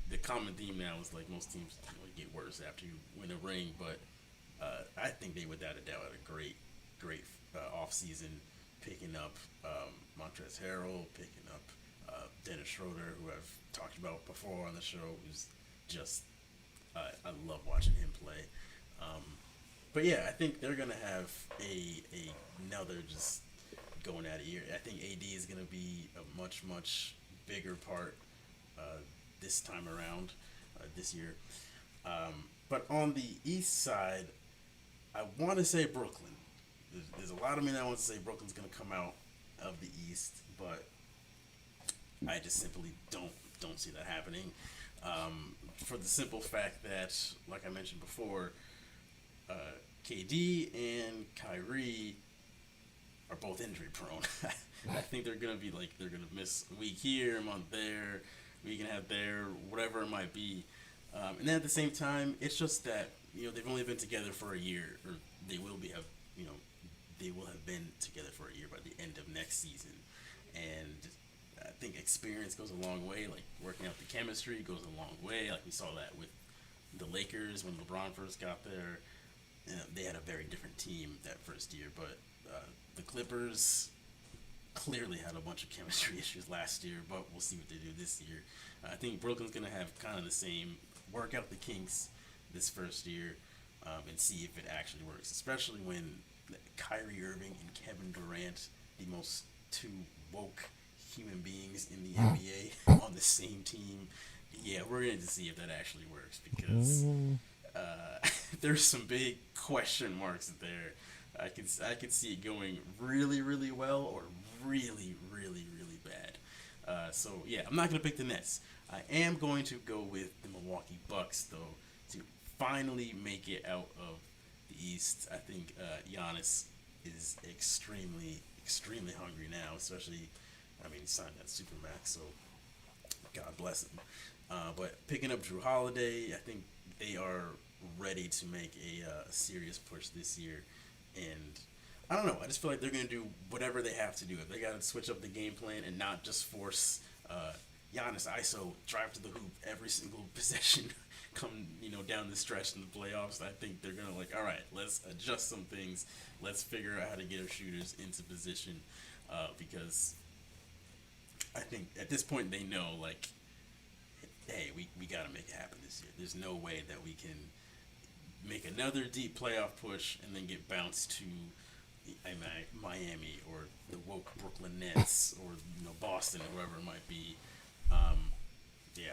[SPEAKER 7] The common theme now is like most teams get worse after you win a ring, but I think they without a doubt had a great off season, picking up Montrezl Harrell, picking up Dennis Schroeder, who I've talked about before on the show, who's just I love watching him play. But yeah, I think they're gonna have another just going at it year. I think AD is gonna be a much bigger part this time around this year. But on the East side, I want to say Brooklyn. There's a lot of me that want to say Brooklyn's gonna come out of the East, but I just simply don't see that happening. For the simple fact that, like I mentioned before, KD and Kyrie are both injury prone. I think they're gonna miss a week here, a month there, week and a half there, whatever it might be. And then at the same time, it's just that they've only been together for a year, or they will have been together for a year by the end of next season. And I think experience goes a long way. Like working out the chemistry goes a long way. Like we saw that with the Lakers when LeBron first got there. They had a very different team that first year, but the Clippers clearly had a bunch of chemistry issues last year, but we'll see what they do this year. I think Brooklyn's going to have kind of the same, work out the kinks this first year and see if it actually works, especially when Kyrie Irving and Kevin Durant, the most two woke human beings in the NBA, on the same team. Yeah, we're going to see if that actually works, because there's some big question marks there. I could see it going really, really well or really, really, really bad. So yeah, I'm not going to pick the Nets. I am going to go with the Milwaukee Bucks, though, to finally make it out of the East. I think Giannis is extremely hungry now, especially, he signed that Supermax, so God bless him. But picking up Drew Holiday, I think they are ready to make a serious push this year. And I don't know, I just feel like they're going to do whatever they have to do. If they got to switch up the game plan and not just force Giannis ISO, drive to the hoop every single possession come down the stretch in the playoffs, I think they're going to all right, let's adjust some things. Let's figure out how to get our shooters into position, because I think at this point they know, hey, we got to make it happen this year. There's no way that we can make another deep playoff push and then get bounced to Miami or the woke Brooklyn Nets or Boston or whoever it might be.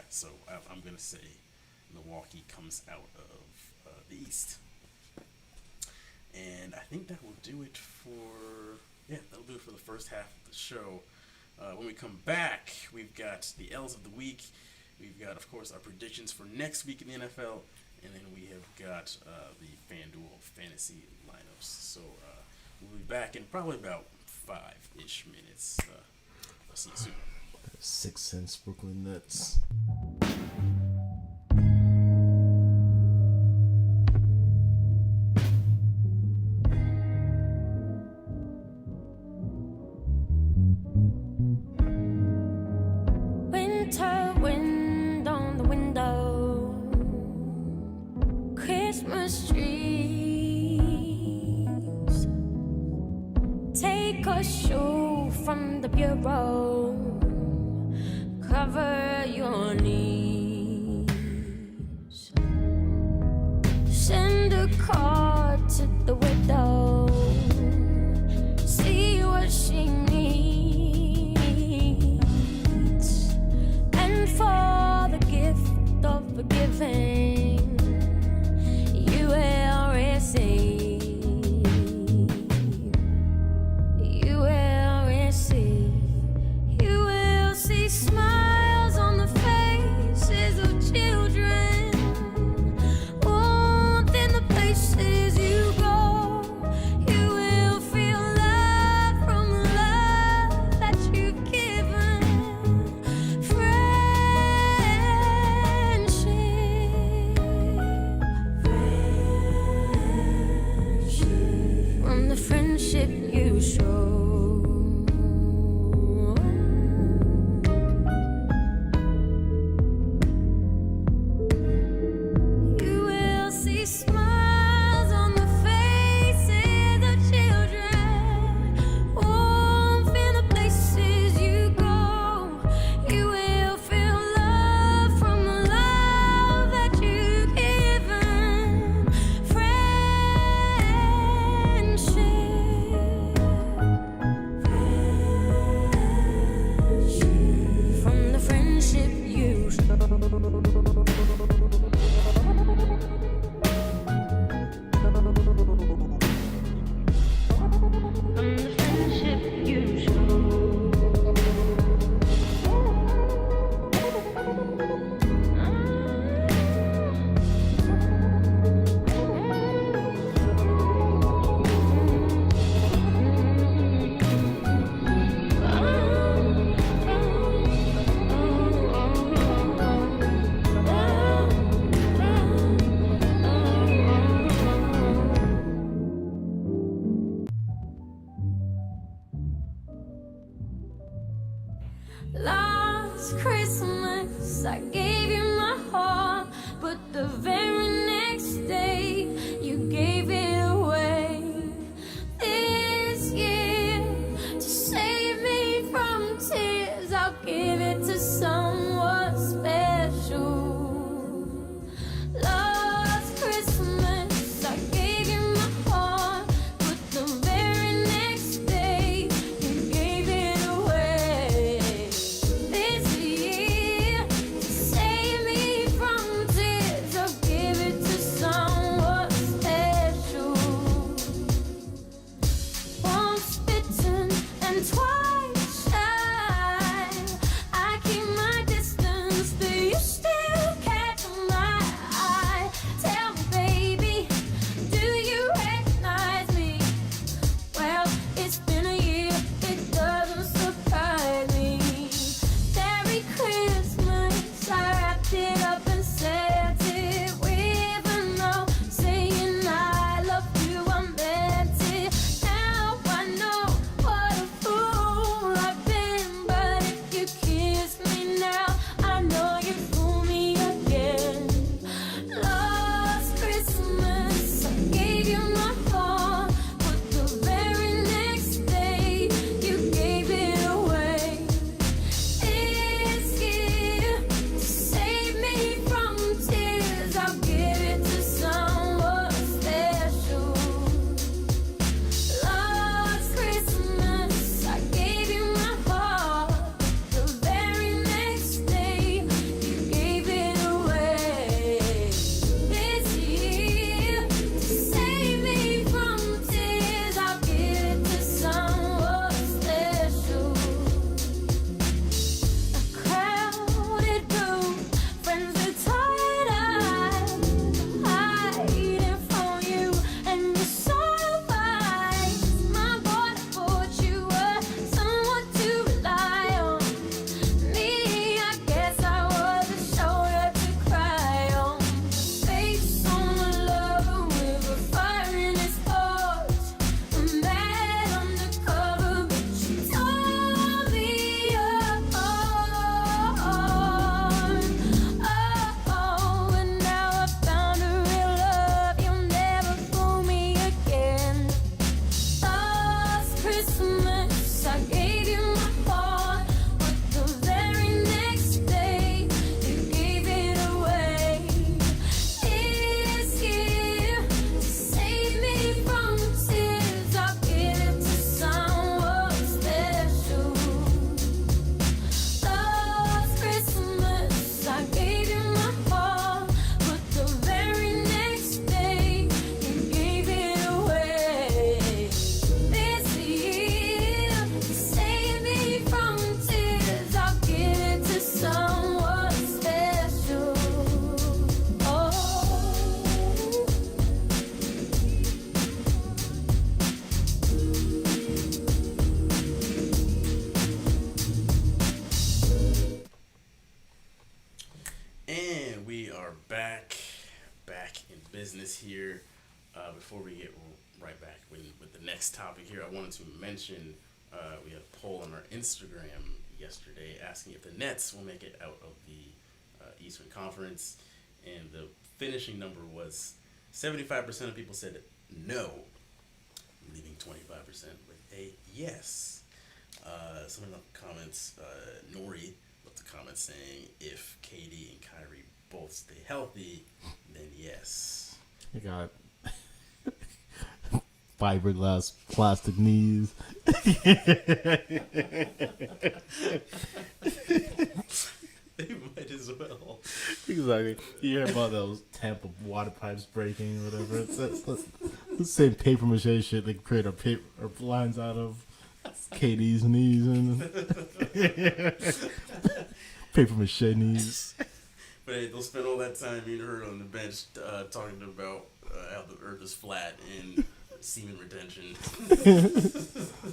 [SPEAKER 7] So I'm going to say Milwaukee comes out of the East. And I think that will do it that'll do it for the first half of the show. When we come back, we've got the L's of the week. We've got, of course, our predictions for next week in the NFL. And then we have got the FanDuel fantasy lineups. So we'll be back in probably about 5-ish minutes. I'll see you soon.
[SPEAKER 8] 6 cents Brooklyn Nets.
[SPEAKER 9] Winter wind on the window, Christmas trees. Take a shoe from the bureau, cover your knees. Send a card to the widow, see what she needs. And for the gift of forgiving, you will receive. You will receive. You will see smiles on the faces of children, warmth in the places you go. You will feel love from the love that you've given. Friends you show. You will see smiles on the faces of children, warmth in the places you go. You will feel love from the love that you've given. Friendship from the friendship you show. From the friendship you show. Last Christmas, I gave you my heart, but the very next day, you gave it away. This year, to save me from tears, I'll give it to someone special. Last Christmas, I gave you my heart, but the very next day, you gave it away. This year, to save me from tears, I'll give it to someone special. Once bitten and twice shy, I keep my distance, but you still catch my eye. Tell me, baby, do you recognize me? Well, it's been a year, it doesn't surprise me. Merry Christmas, I wrapped it up and sent it with a note saying I love you, I meant it. Now I know what a fool I've been, but if you kiss me now, I know you fool me again. Last Christmas, I gave you my heart, but the very next day, you gave it away. This year, to save me from tears, I'll give it to someone special. Last Christmas, I gave you my heart, but the very next day, you gave it away. This year, to save me from tears, I'll give it to someone special. A crowded room, friends with tired eyes, hiding from you and your sort of eyes. My boy, I thought you were someone to rely on. Me, I guess I was a shoulder to cry on. Face on the lover with a fire in his heart. A man undercover, but you tore me apart. Oh, and now I found a real love. You'll never fool me again. Last Christmas, I gave you my heart, but the very next day, you gave it away. This year, to save me from tears, I'll give it to someone special. Last Christmas, I gave you my heart, but the very next day, you gave it away. This year, to save me from tears, I'll give it to someone special. Oh.
[SPEAKER 7] And we are back in business here. Before we get right back with the next topic here. I wanted to mention we had a poll on our Instagram yesterday asking if the Nets will make it out of the Eastern Conference, and the finishing number was 75% of people said no, leaving 25% with a yes. Some of the comments, Nori left a comment saying if KD and Kyrie both stay healthy, then yes.
[SPEAKER 8] You got fiberglass plastic knees.
[SPEAKER 7] They might as well.
[SPEAKER 8] Exactly. You hear about those Tampa water pipes breaking or whatever. It's the same paper mache shit they create our lines out of. KD's knees and paper mache knees.
[SPEAKER 7] But hey, they'll spend all that time being heard on the bench talking about how the earth is flat and semen retention.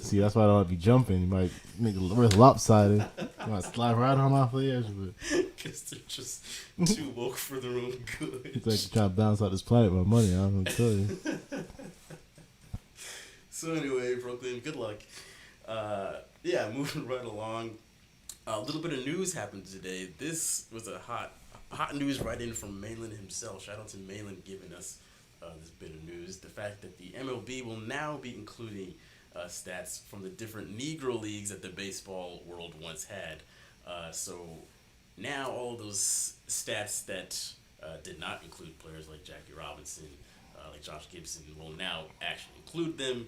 [SPEAKER 8] See, that's why I don't want to be jumping. You might make it real lopsided. You might slide right on off the edge of it.
[SPEAKER 7] Because they're just too woke for their own good.
[SPEAKER 8] It's like trying to balance out this planet with money, I'm going to tell you.
[SPEAKER 7] So anyway, Brooklyn, good luck. Moving right along. A little bit of news happened today. This was a hot news right in from Malin himself. Shout out to Malin giving us this bit of news. The fact that the MLB will now be including stats from the different Negro leagues that the baseball world once had. So now all of those stats that did not include players like Jackie Robinson, like Josh Gibson, will now actually include them.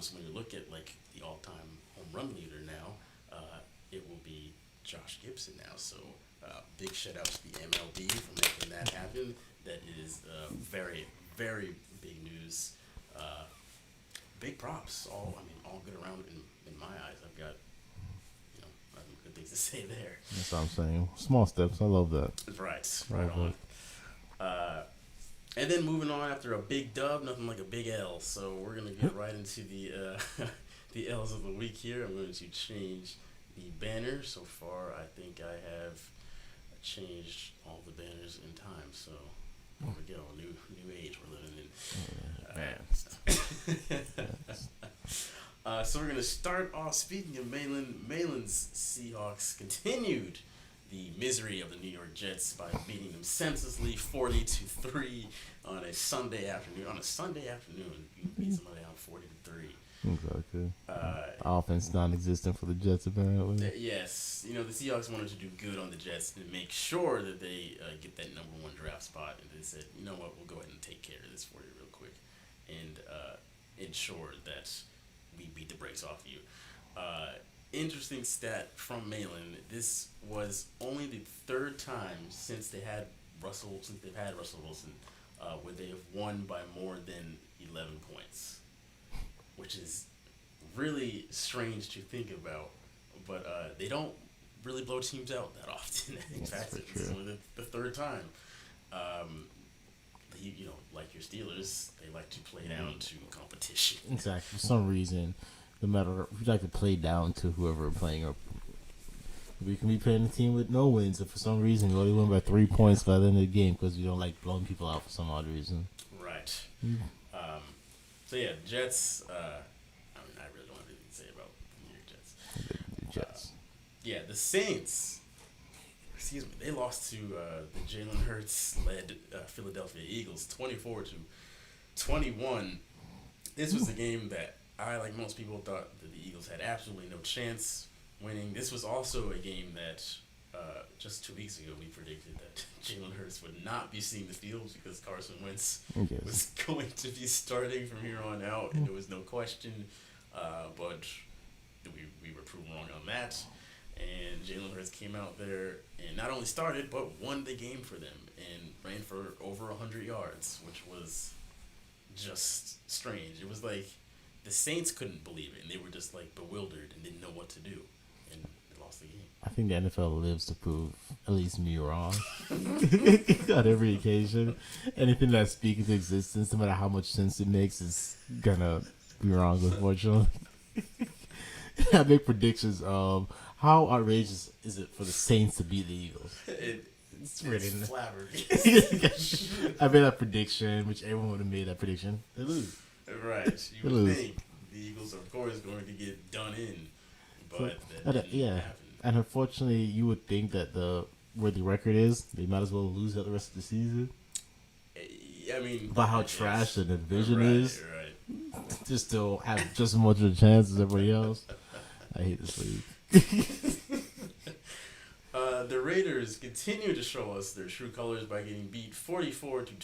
[SPEAKER 7] So when you look at like the all-time home run leader now, it will be Josh Gibson now. So big shout out to the MLB for making that happen. That is very, very big news. Big props. All good around in my eyes. I've got nothing good things to say there.
[SPEAKER 8] That's what I'm saying. Small steps. I love that.
[SPEAKER 7] Right on. And then moving on after a big dub, nothing like a big L. So we're gonna get right into the the L's of the week here. I'm going to change the banner. So far, I think I have changed all the banners in time. So there we go. New age we're living in. So we're gonna start off. Speaking of Malin's Seahawks continued the misery of the New York Jets by beating them senselessly 40-3 on a Sunday afternoon. You beat somebody down 40-3.
[SPEAKER 8] Exactly. Offense non-existent for the Jets apparently.
[SPEAKER 7] Yes, the Seahawks wanted to do good on the Jets to make sure that they get that number 1 draft spot, and they said, you know what, we'll go ahead and take care of this for you real quick, and ensure that we beat the brakes off you. Interesting stat from Malin. This was only the 3rd time since they've had Russell Wilson, where they have won by more than 11 points, which is really strange to think about. But they don't really blow teams out that often. In fact, it's only the 3rd time. Like your Steelers, they like to play down to competition.
[SPEAKER 8] Exactly. For some reason, no matter if you like to play down to whoever we're playing, or we can be playing a team with no wins, if for some reason you only win by 3 points by the end of the game because you don't like blowing people out for some odd reason.
[SPEAKER 7] Right. So yeah, Jets. I really don't have anything to say about the New York Jets.
[SPEAKER 8] The Jets.
[SPEAKER 7] The Saints. Excuse me. They lost to the Jalen Hurts-led Philadelphia Eagles, 24-21. This was a game that I, like most people, thought that the Eagles had absolutely no chance winning. This was also a game that just 2 weeks ago we predicted that Jalen Hurts would not be seeing the field because Carson Wentz was going to be starting from here on out, and there was no question. But we were proven wrong on that. And Jalen Hurts came out there and not only started, but won the game for them and ran for over 100 yards, which was just strange. It was like the Saints couldn't believe it, and they were just like bewildered and didn't know what to do, and they lost the game.
[SPEAKER 8] I think the NFL lives to prove at least me wrong on every occasion. Anything that speaks into existence, no matter how much sense it makes, is gonna be wrong, unfortunately. I make predictions of how outrageous is it for the Saints to beat the Eagles.
[SPEAKER 7] It's flabbergasting.
[SPEAKER 8] I made that prediction, which everyone would have made that prediction. They lose.
[SPEAKER 7] Right. You would think the Eagles, of course, going to get done in, but that didn't happen.
[SPEAKER 8] And unfortunately, you would think that where the record is, they might as well lose out the rest of the season.
[SPEAKER 7] I mean,
[SPEAKER 8] about how trash the division is.
[SPEAKER 7] Right.
[SPEAKER 8] Just still have just as much of a chance as everybody else. I hate this league.
[SPEAKER 7] The Raiders continue to show us their true colors by getting beat 44-27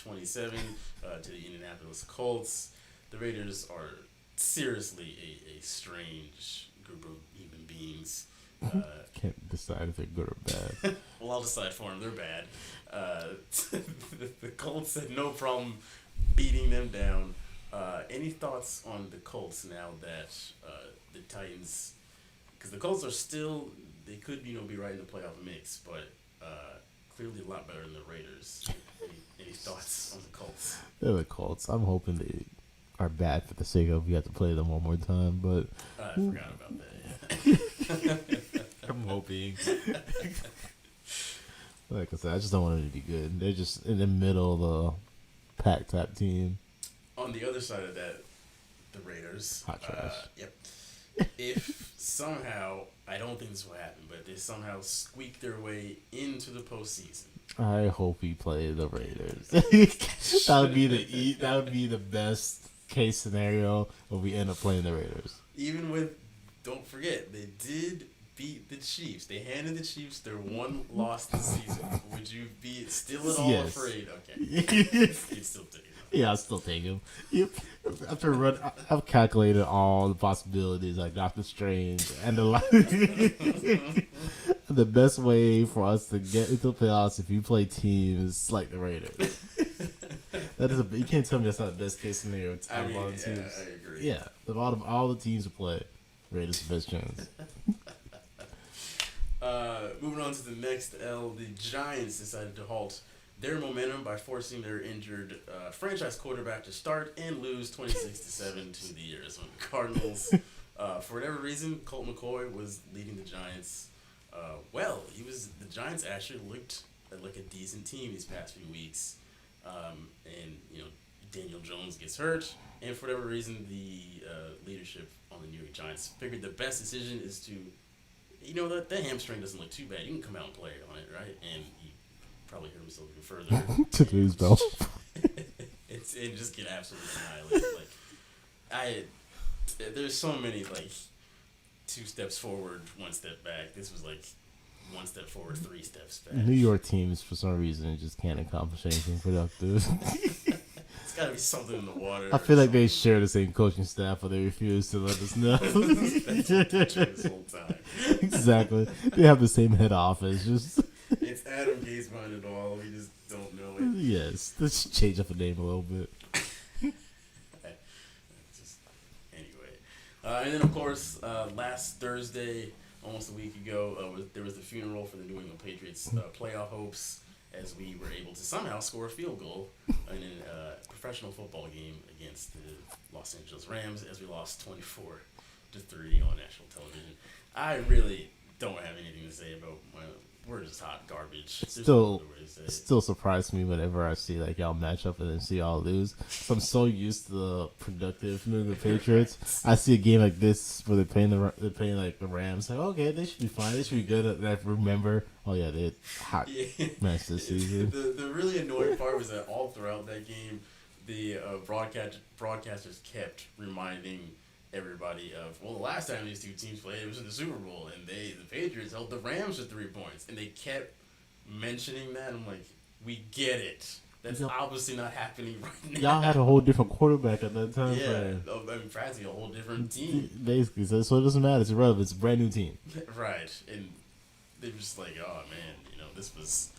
[SPEAKER 7] to the Indianapolis Colts. The Raiders are seriously a strange group of human beings.
[SPEAKER 8] Can't decide if they're good or bad.
[SPEAKER 7] Well, I'll decide for them. They're bad. The Colts had no problem beating them down. Any thoughts on the Colts now that the Titans... Because the Colts are still... They could, be right in the playoff mix, but clearly a lot better than the Raiders. Any thoughts on the Colts?
[SPEAKER 8] They're the Colts. I'm hoping they are bad for the sake of we have to play them one more time, but...
[SPEAKER 7] I forgot about that, yeah.
[SPEAKER 8] I'm hoping. Like I said, I just don't want them to be good. They're just in the middle of the pack type team.
[SPEAKER 7] On the other side of that, the Raiders.
[SPEAKER 8] Hot trash.
[SPEAKER 7] Yep. If somehow, I don't think this will happen, but if they somehow squeak their way into the postseason.
[SPEAKER 8] I hope we play the Raiders. That would be the best case scenario when we end up playing the Raiders.
[SPEAKER 7] Even with, don't forget, they did beat the Chiefs. They handed the Chiefs their one loss this season. Would you be still at all afraid? Okay. You'd still take it.
[SPEAKER 8] Yeah, I'll still take him. I've calculated all the possibilities, like Doctor Strange, and the best way for us to get into the playoffs if you play teams like the Raiders. You can't tell me that's not the best case scenario.
[SPEAKER 7] I agree.
[SPEAKER 8] Yeah, of all the teams to play, Raiders the best chance.
[SPEAKER 7] Moving on to the next L, the Giants decided to halt their momentum by forcing their injured franchise quarterback to start and lose 26-7 to the Arizona Cardinals. For whatever reason, Colt McCoy was leading the Giants. The Giants actually looked like a decent team these past few weeks. And Daniel Jones gets hurt, and for whatever reason, the leadership on the New York Giants figured the best decision is to, that hamstring doesn't look too bad. You can come out and play on it, right? And he probably hurt himself even further.
[SPEAKER 8] To lose belt.
[SPEAKER 7] And just get absolutely annihilated. There's so many, 2 steps forward, 1 step back. This was 1 step forward, 3 steps back.
[SPEAKER 8] New York teams, for some reason, just can't accomplish anything productive.
[SPEAKER 7] It's got to be something in the water.
[SPEAKER 8] I feel like they share the same coaching staff, but they refuse to let us know.
[SPEAKER 7] That's what they're doing this whole time.
[SPEAKER 8] Exactly. They have the same head office. Just
[SPEAKER 7] It's Adam Gates behind it all. We just don't know it.
[SPEAKER 8] yes. Let's change up the name a little bit.
[SPEAKER 7] Anyway. And then, of course, last Thursday, almost a week ago, there was the funeral for the New England Patriots playoff hopes, as we were able to somehow score a field goal in a professional football game against the Los Angeles Rams, as we lost 24-3 on national television. I really don't have anything to say about we're just hot garbage.
[SPEAKER 8] Still surprised me whenever I see y'all match up and then see y'all lose. So I'm so used to the productive New England Patriots. I see a game like this where they're playing the Rams. Okay, they should be fine. They should be good. And I remember, they're hot match this season.
[SPEAKER 7] The really annoying part was that all throughout that game, the broadcasters kept reminding everybody of, the last time these two teams played, it was in the Super Bowl, and the Patriots held the Rams to 3 points, and they kept mentioning that. I'm like, we get it. That's obviously not happening right now.
[SPEAKER 8] Y'all had a whole different quarterback at that time.
[SPEAKER 7] Yeah, practically a whole different team.
[SPEAKER 8] Basically, so it doesn't matter. It's irrelevant. It's a brand new team.
[SPEAKER 7] Right, and they're just like, oh man, this was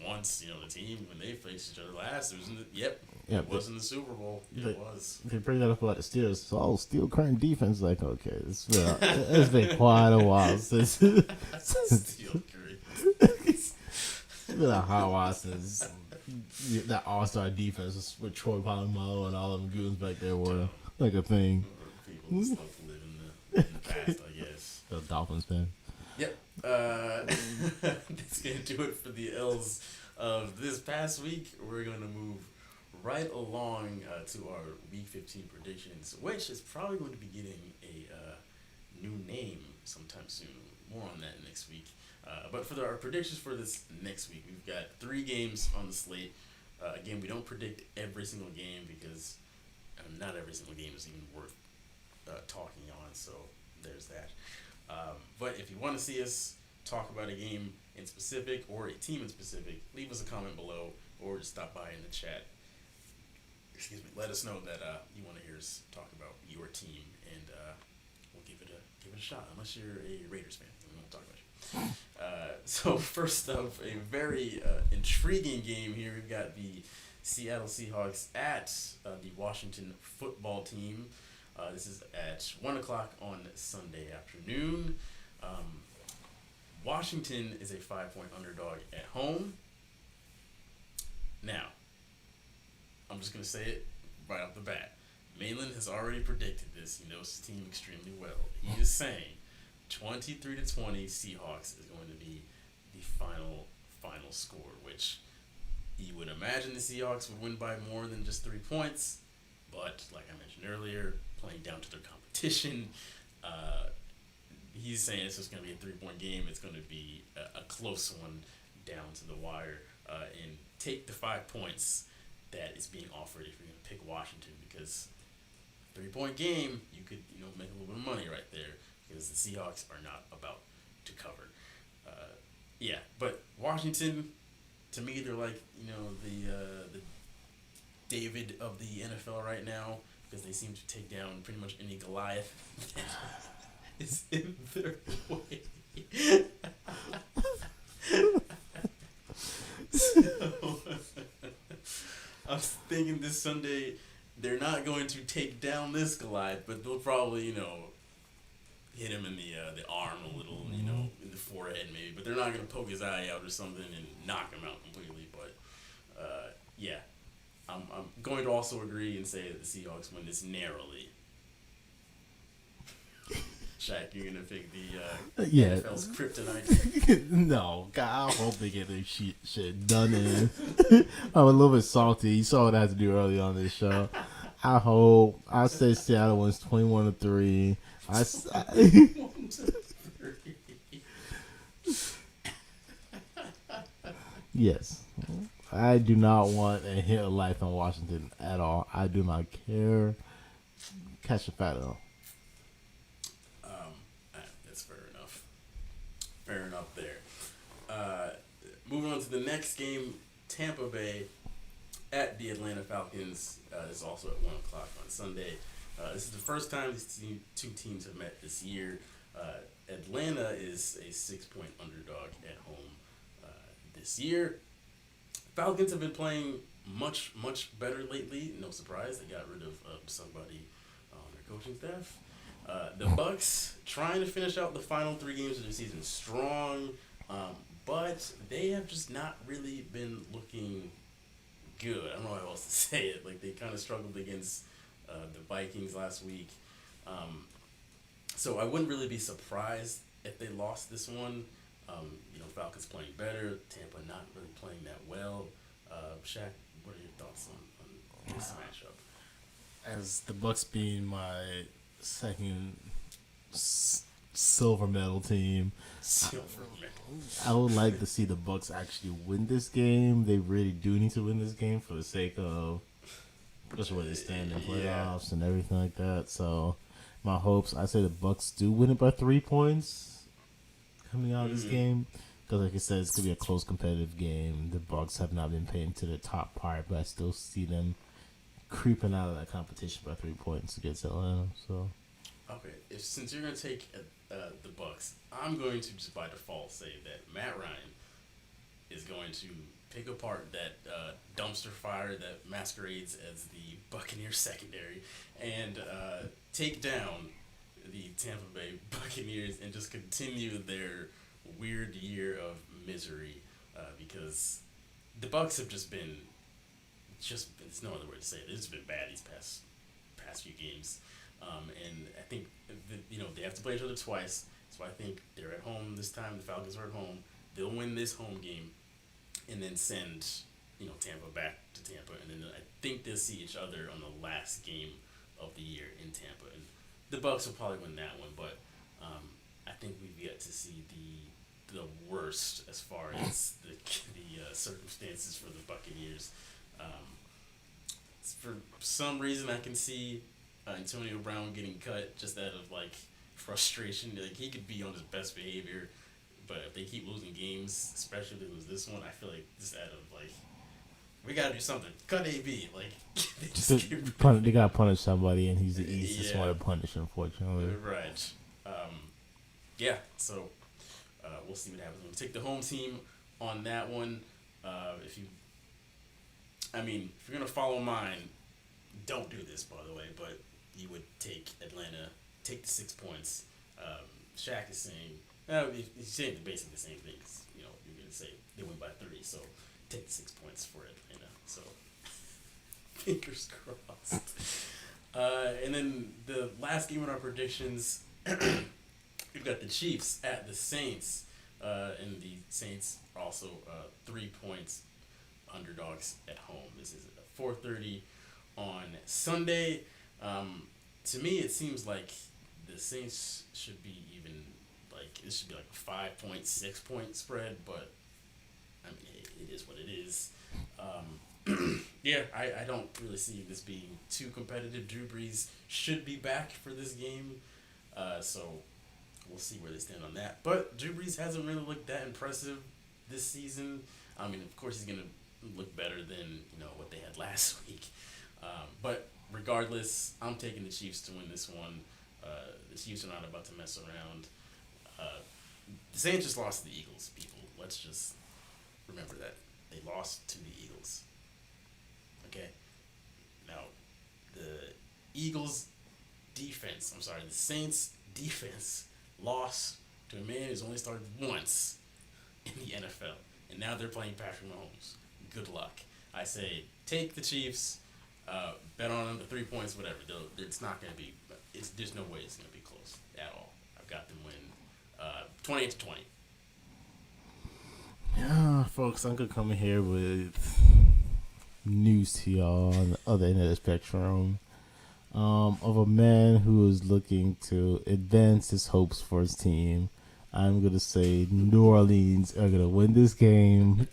[SPEAKER 7] once, the team when they faced each other last. It was it was in the Super Bowl. It was.
[SPEAKER 8] They bring that up about the Steelers. So, Steel current defense. Okay, it's been quite a while since.
[SPEAKER 7] Steel Curry.
[SPEAKER 8] It's been a hot while since that all-star defense with Troy Polamalu and all them goons back there were like a thing.
[SPEAKER 7] People still live in the past, I guess.
[SPEAKER 8] The Dolphins fan.
[SPEAKER 7] Yep. That's going to do it for the L's of this past week. We're going to move right along to our Week 15 predictions, which is probably going to be getting a new name sometime soon. More on that next week. But for our predictions for this next week, we've got 3 games on the slate. Again, we don't predict every single game because not every single game is even worth talking on, so there's that. But if you want to see us talk about a game in specific or a team in specific, leave us a comment below or just stop by in the chat. Excuse me. Let us know that you want to hear us talk about your team, and we'll give it a shot. Unless you're a Raiders fan, we won't talk about you. So first up, a very intriguing game here. We've got the Seattle Seahawks at the Washington football team. This is at 1 o'clock on Sunday afternoon. Washington is a 5-point underdog at home. Now, I'm just going to say it right off the bat. Malin has already predicted this. He knows his team extremely well. He is saying 23-20 Seahawks is going to be the final score, which you would imagine the Seahawks would win by more than just 3 points. But, like I mentioned earlier, playing down to their competition, he's saying it's just going to be a 3-point game. It's going to be a close one down to the wire. And take the 5 points that is being offered if you're going to pick Washington, because 3-point game, you could make a little bit of money right there, because the Seahawks are not about to cover. But Washington, to me, they're like the David of the NFL right now, because they seem to take down pretty much any Goliath that is in their way. I was thinking this Sunday they're not going to take down this Goliath, but they'll probably hit him in the arm a little, in the forehead maybe, but they're not going to poke his eye out or something and knock him out completely. But I'm going to also agree and say that the Seahawks win this narrowly. Shaq, you're gonna pick the NFL's kryptonite?
[SPEAKER 8] No, God, I hope they get their shit done in. I'm a little bit salty. You saw what I had to do early on this show. I say Seattle wins 21-3. Yes. I do not want a hit of life on Washington at all. I do not care. Catch a fat though.
[SPEAKER 7] That's fair enough. Fair enough there. Moving on to the next game, Tampa Bay at the Atlanta Falcons. Is also at 1 o'clock on Sunday. This is the first time these two teams have met this year. Atlanta is a 6-point underdog at home this year. Falcons have been playing much, much better lately. No surprise, they got rid of somebody on their coaching staff. The Bucks trying to finish out the final 3 games of the season strong, but they have just not really been looking good. I don't know how else to say it. Like, they kind of struggled against the Vikings last week. So I wouldn't really be surprised if they lost this one. Falcons playing better, Tampa not really playing that well. Shaq, what are your thoughts on this matchup?
[SPEAKER 8] As the Bucks being my second silver medal team, I would like to see the Bucks actually win this game. They really do need to win this game for the sake of just where they stand in playoffs and everything like that. So my hopes, I say the Bucks do win it by 3 points coming out of this game. Because like I said, it's going to be a close competitive game. The Bucks have not been paying to the top part, but I still see them creeping out of that competition by 3 points against Atlanta. So,
[SPEAKER 7] okay, since you're going to take the Bucks, I'm going to just by default say that Matt Ryan is going to pick apart that dumpster fire that masquerades as the Buccaneers secondary and take down the Tampa Bay Buccaneers and just continue their weird year of misery because the Bucks have just been there's no other way to say it. It's been bad these past few games, and I think they have to play each other twice. So I think they're at home this time. The Falcons are at home. They'll win this home game, and then send Tampa back to Tampa, and then I think they'll see each other on the last game of the year in Tampa, and the Bucks will probably win that one. But I think we've yet to see the worst as far as the circumstances for the Buccaneers. For some reason, I can see Antonio Brown getting cut just out of like frustration. Like he could be on his best behavior, but if they keep losing games, especially if it was this one, I feel like just out of like we gotta do something. Cut AB. Like
[SPEAKER 5] they gotta punish somebody, and he's the easiest one to punish, unfortunately.
[SPEAKER 7] Right. Yeah. So we'll see what happens. We'll take the home team on that one. If you're gonna follow mine, don't do this, by the way. But you would take Atlanta, take the 6 points. Shaq is saying, he's saying basically the same things. You're gonna say they win by 3, so take the 6 points for Atlanta. So fingers crossed. And then the last game in our predictions, we've got the Chiefs at the Saints, and the Saints are also 3 points underdogs at home. This is at 4:30 on Sunday. To me, it seems like the Saints should be even it should be like a 5-point, 6-point spread, but it is what it is. Yeah, I don't really see this being too competitive. Drew Brees should be back for this game, so we'll see where they stand on that. But Drew Brees hasn't really looked that impressive this season. Of course, he's gonna look better than what they had last week. But regardless, I'm taking the Chiefs to win this one. The Chiefs are not about to mess around. The Saints just lost to the Eagles, people. Let's just remember that. They lost to the Eagles. Okay? Now, the Saints defense lost to a man who's only started once in the NFL. And now they're playing Patrick Mahomes. Good luck. I say take the Chiefs, bet on them, the 3 points, whatever. It's not going to be, there's no way it's going to be close at all. I've got them win 28-20.
[SPEAKER 5] Yeah, folks, I'm going to come in here with news to y'all on the other end of the spectrum of a man who is looking to advance his hopes for his team. I'm going to say New Orleans are going to win this game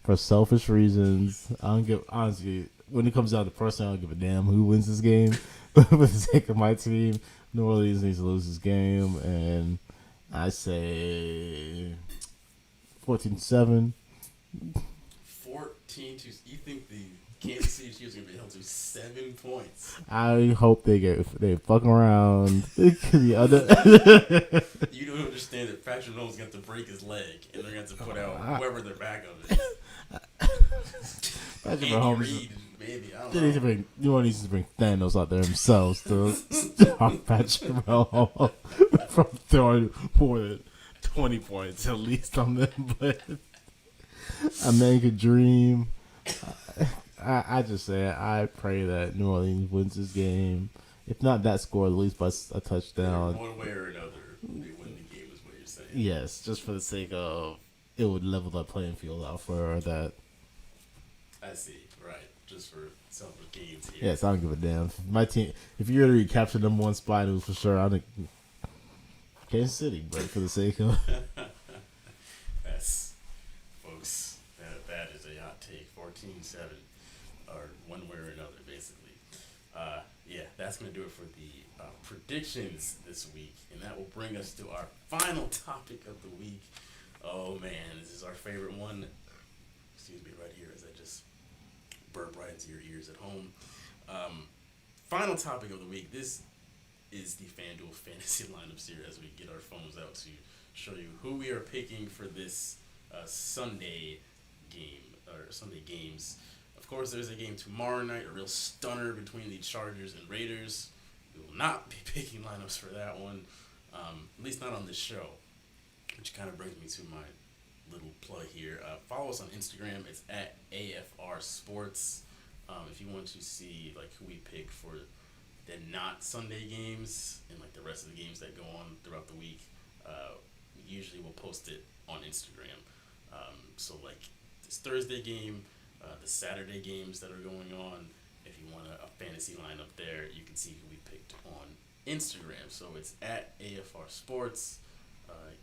[SPEAKER 5] for selfish reasons. Honestly, when it comes down to person, I don't give a damn who wins this game. But for the sake of my team, New Orleans needs to lose this game. And I say 14-7.
[SPEAKER 7] 14 to, you think the Kansas City Chiefs are going to be held to 7 points?
[SPEAKER 5] I hope they fuck around. The other
[SPEAKER 7] You don't understand that Patrick Mahomes got to break his leg, and they're going to have to put out whoever their backup is.
[SPEAKER 5] Patrick Mahomes.
[SPEAKER 7] Reed, maybe, I don't know.
[SPEAKER 5] New Orleans needs to bring Thanos out there themselves to stop Patrick Mahomes from throwing more than 20 points at least on them. But a man could dream. I just say I pray that New Orleans wins this game. If not that score, at least by a touchdown.
[SPEAKER 7] One way or another, they win the game is what you're saying.
[SPEAKER 5] Yes, just for the sake of it would level that playing field out for that.
[SPEAKER 7] I see, right. Just for some of the games here.
[SPEAKER 5] Yes, I don't give a damn. My team, if you're going to recapture number one spot, it was for sure. I think Kansas City, but for the sake of.
[SPEAKER 7] That's, folks, that is a hot take. 14-7, or one way or another, basically. Yeah, that's going to do it for the predictions this week, and that will bring us to our final topic of the week. Oh, man, this is our favorite one. Excuse me right here as I just burp right into your ears at home. Final topic of the week. This is the FanDuel Fantasy Lineups here as we get our phones out to show you who we are picking for this Sunday game, or Sunday games. Of course, there's a game tomorrow night, a real stunner between the Chargers and Raiders. We will not be picking lineups for that one, at least not on this show, which kind of brings me to my little plug here. Follow us on Instagram. It's at AFR Sports. If you want to see who we pick for the not Sunday games and the rest of the games that go on throughout the week, usually we'll post it on Instagram. So this Thursday game, the Saturday games that are going on. If you want a fantasy lineup there, you can see who we picked on Instagram. So it's at AFR Sports.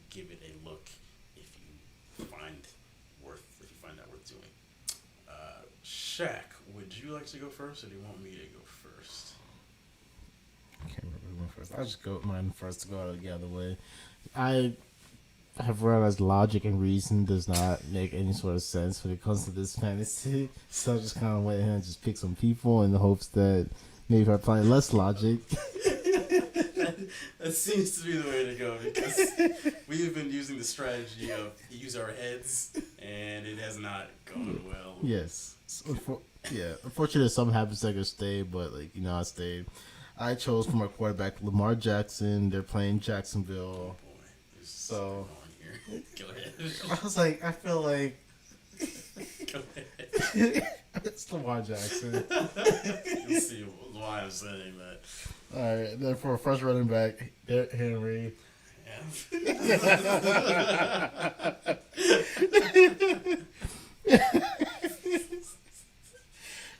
[SPEAKER 7] Give it a look if you find that worth doing. Shaq, would you like to go first, or do you want me to go first?
[SPEAKER 8] I can't remember who went first. I'll just go mine first to go out the other way. I have realized logic and reason does not make any sort of sense when it comes to this fantasy. So I just kind of went ahead and just pick some people in the hopes that maybe if I apply less logic.
[SPEAKER 7] That seems to be the way to go, because we have been using the strategy of use our heads, and it has not gone well.
[SPEAKER 8] Yes. Unfortunately, something happens I could stay, but I stayed. I chose for my quarterback Lamar Jackson. They're playing Jacksonville.
[SPEAKER 7] Oh boy, there's
[SPEAKER 8] So
[SPEAKER 7] on here. Go ahead.
[SPEAKER 8] I was like, I feel like
[SPEAKER 7] Go ahead.
[SPEAKER 8] it's Lamar Jackson.
[SPEAKER 7] You'll see why I'm saying that.
[SPEAKER 8] All right, then for a first running back, Henry.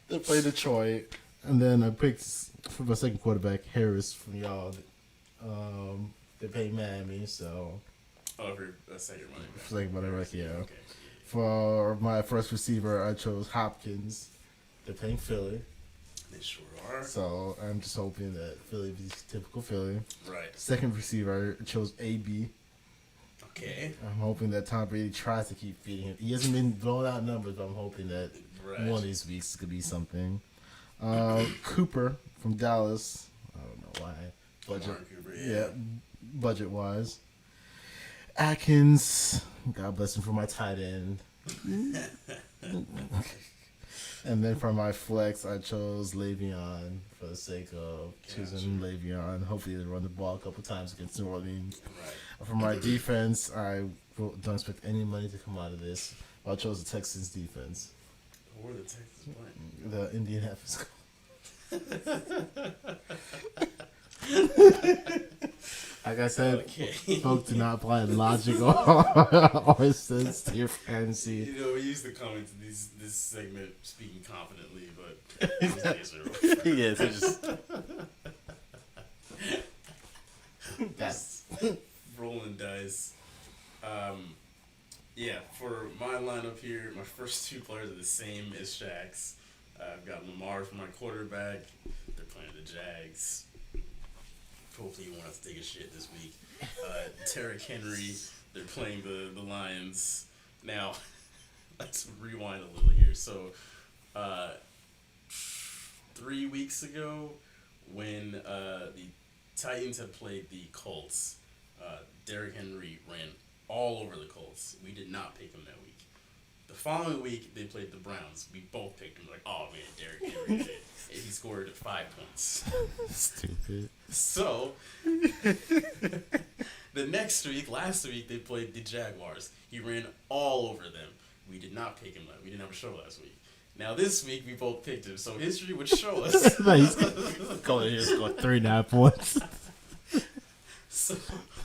[SPEAKER 8] They play Detroit, and then I picked for my second quarterback Harris from y'all. They play Miami, so.
[SPEAKER 7] Oh, for a second running back.
[SPEAKER 8] Second running back, yeah.
[SPEAKER 7] Okay.
[SPEAKER 8] For my first receiver, I chose Hopkins. They're playing Philly.
[SPEAKER 7] They sure are.
[SPEAKER 8] So I'm just hoping that Philly be typical Philly.
[SPEAKER 7] Right.
[SPEAKER 8] Second receiver, I chose AB.
[SPEAKER 7] Okay.
[SPEAKER 8] I'm hoping that Tom Brady tries to keep feeding him. He hasn't been blowing out numbers, but I'm hoping that one of these weeks could be something. Cooper from Dallas. I don't know why. Budget wise. Atkins. God bless him for my tight end. And then for my flex, I chose Le'Veon for the sake of choosing Le'Veon. Hopefully they run the ball a couple times against New Orleans. Right. For my defense, I don't expect any money to come out of this. I chose the Texans defense.
[SPEAKER 7] Where are the Texans playing?
[SPEAKER 8] The Indianapolis. Like I said, folks do not apply logic or sense to your fantasy.
[SPEAKER 7] You know, we used to come into this segment speaking confidently, but
[SPEAKER 8] yeah, so just
[SPEAKER 7] that's rolling dice. Yeah, for my lineup here, my first two players are the same as Shaq's. I've got Lamar for my quarterback. They're playing the Jags. Hopefully you want us to take a shit this week. Derrick Henry, they're playing the Lions. Now, let's rewind a little here. So, 3 weeks ago, when the Titans had played the Colts, Derrick Henry ran all over the Colts. We did not pick him that week. The following week, they played the Browns. We both picked him. Like, oh man, Derrick Henry did it. And he scored 5 points.
[SPEAKER 8] Stupid.
[SPEAKER 7] So, the next week, last week, they played the Jaguars. He ran all over them. We did not pick him. We didn't have a show last week. Now, this week, we both picked him. So, history would show us.
[SPEAKER 8] He's going here, scored 39 points.
[SPEAKER 7] So,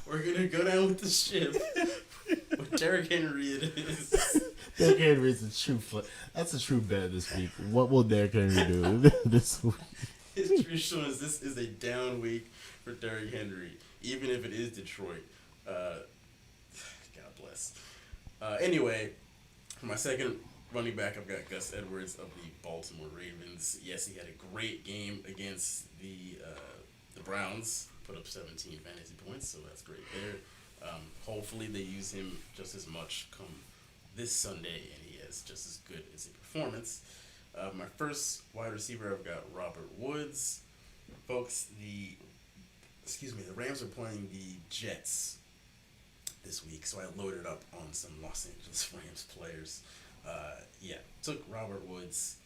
[SPEAKER 7] we're going to go down with the ship. With Derrick Henry, it is.
[SPEAKER 8] Derrick Henry is that's a true bet this week. What will Derrick Henry do this week?
[SPEAKER 7] History shows this is a down week for Derrick Henry, even if it is Detroit. God bless. Anyway, for my second running back, I've got Gus Edwards of the Baltimore Ravens. Yes, he had a great game against the Browns. Put up 17 fantasy points, so that's great there. Hopefully they use him just as much come this Sunday, and he has just as good as a performance. My first wide receiver, I've got Robert Woods. Folks, the Rams are playing the Jets this week, so I loaded up on some Los Angeles Rams players. Took Robert Woods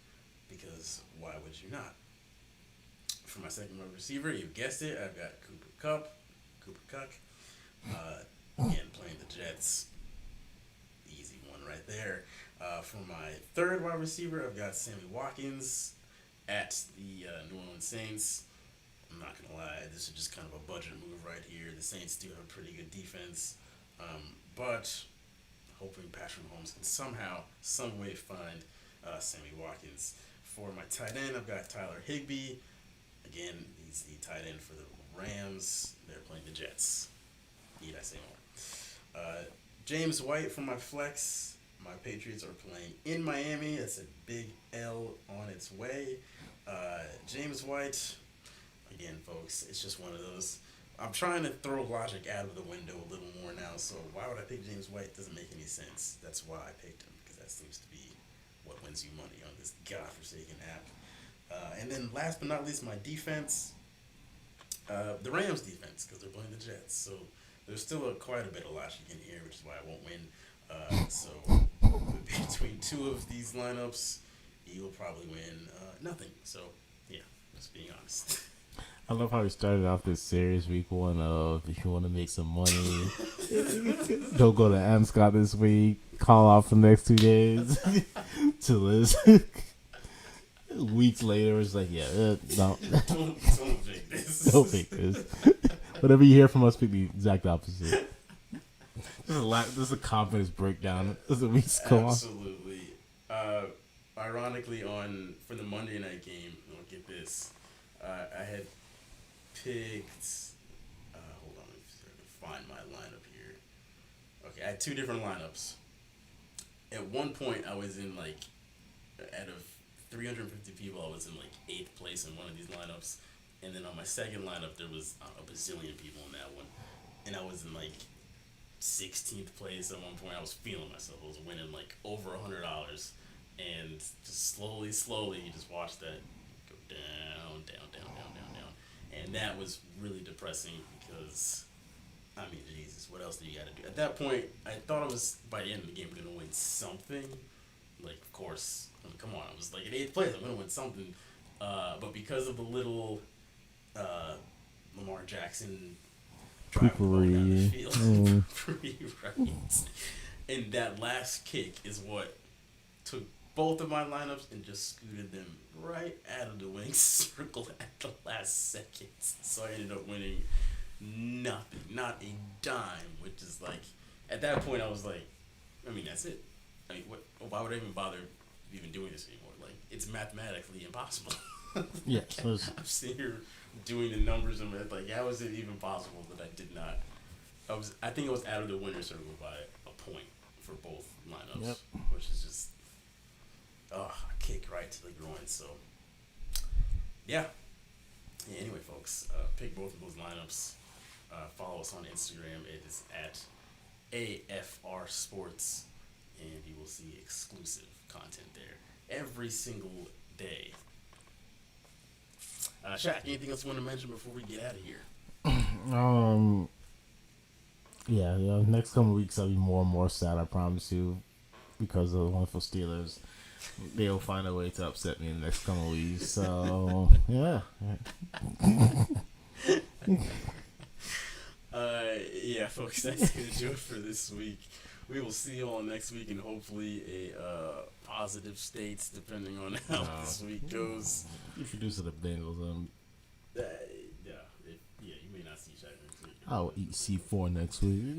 [SPEAKER 7] because why would you not? For my second wide receiver, you guessed it, I've got Cooper Kupp. Again, playing the Jets. Easy one right there. For my third wide receiver, I've got Sammy Watkins at the New Orleans Saints. I'm not going to lie, this is just kind of a budget move right here. The Saints do have a pretty good defense. But hoping Patrick Mahomes can somehow, some way find Sammy Watkins. For my tight end, I've got Tyler Higbee. Again, he's the tight end for the Rams. They're playing the Jets. Need I say more? James White for my flex. My Patriots are playing in Miami. That's a big L on its way. James White, again, folks, it's just one of those. I'm trying to throw logic out of the window a little more now, so why would I pick James White? Doesn't make any sense. That's why I picked him, because that seems to be what wins you money on this godforsaken app. And then last but not least, my defense, the Rams defense, because they're playing the Jets. So there's still quite a bit of logic in here, which is why I won't win. So between two of these lineups, you'll probably win nothing. So yeah, just being honest.
[SPEAKER 8] I love how we started off this series week one of if you want to make some money, don't go to M. Scott this week, call off for the next 2 days to Liz. Weeks later, it's like, yeah, no.
[SPEAKER 7] Don't fake this.
[SPEAKER 8] Don't fake this. Whatever you hear from us, pick the exact opposite. This is a confidence breakdown as the weeks go on.
[SPEAKER 7] Absolutely. Ironically, for the Monday night game, look at this. I had picked. Hold on, let me find my lineup here. Okay, I had two different lineups. At one point, I was in out of 350 people, I was in 8th place in one of these lineups, and then on my second lineup, there was a bazillion people in that one, and I was in 16th place at one point. I was feeling myself. I was winning over $100, and just slowly, you just watch that go down, and that was really depressing because, I mean, Jesus, what else do you got to do? At that point, I thought I was, by the end of the game, going to win something. Of course, I mean, come on, I was in 8th place, I'm going to win something. But because of the little Lamar Jackson driving the ball down the field, right? And that last kick is what took both of my lineups and just scooted them right out of the winning circle at the last second. So I ended up winning nothing, not a dime, which is at that point I was I mean, that's it. I mean, why would I even bother even doing this anymore? It's mathematically impossible.
[SPEAKER 8] Yeah.
[SPEAKER 7] I'm sitting here doing the numbers and how is it even possible that I did not? I think I was out of the winner's circle by a point for both lineups, which is just a kick right to the groin. So yeah. Anyway, folks, pick both of those lineups. Follow us on Instagram. It is at AFR Sports, and you will see exclusive content there every single day. Shaq, anything else you want to mention before we get out of here?
[SPEAKER 8] Yeah, next couple of weeks I'll be more and more sad, I promise you, because of the wonderful Steelers. They'll find a way to upset me in the next couple of weeks. So yeah.
[SPEAKER 7] Yeah, folks, that's gonna do it for this week. We will see you all next week, and hopefully a positive states, depending on how this week goes.
[SPEAKER 8] If you do to the Bengals,
[SPEAKER 7] Yeah, you may not see Shaq next week.
[SPEAKER 8] I'll eat C4 next week.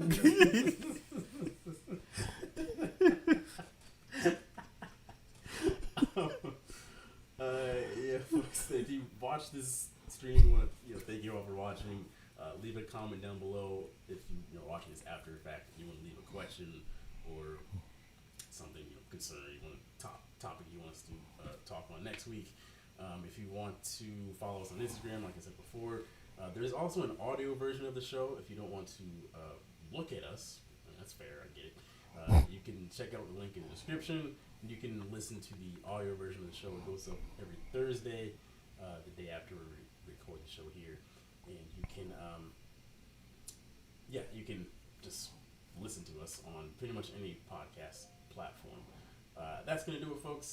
[SPEAKER 7] Yeah, folks, if you watch this stream, thank you all for watching. Leave a comment down below if you're watching this after the fact. If you want to leave a question or something concerning topic you want us to talk on next week. If you want to follow us on Instagram, like I said before, there is also an audio version of the show. If you don't want to look at us, that's fair, I get it. You can check out the link in the description. You can listen to the audio version of the show. It goes up every Thursday, the day after we record the show here. And you can, you can just listen to us on pretty much any podcast platform. That's going to do it, folks.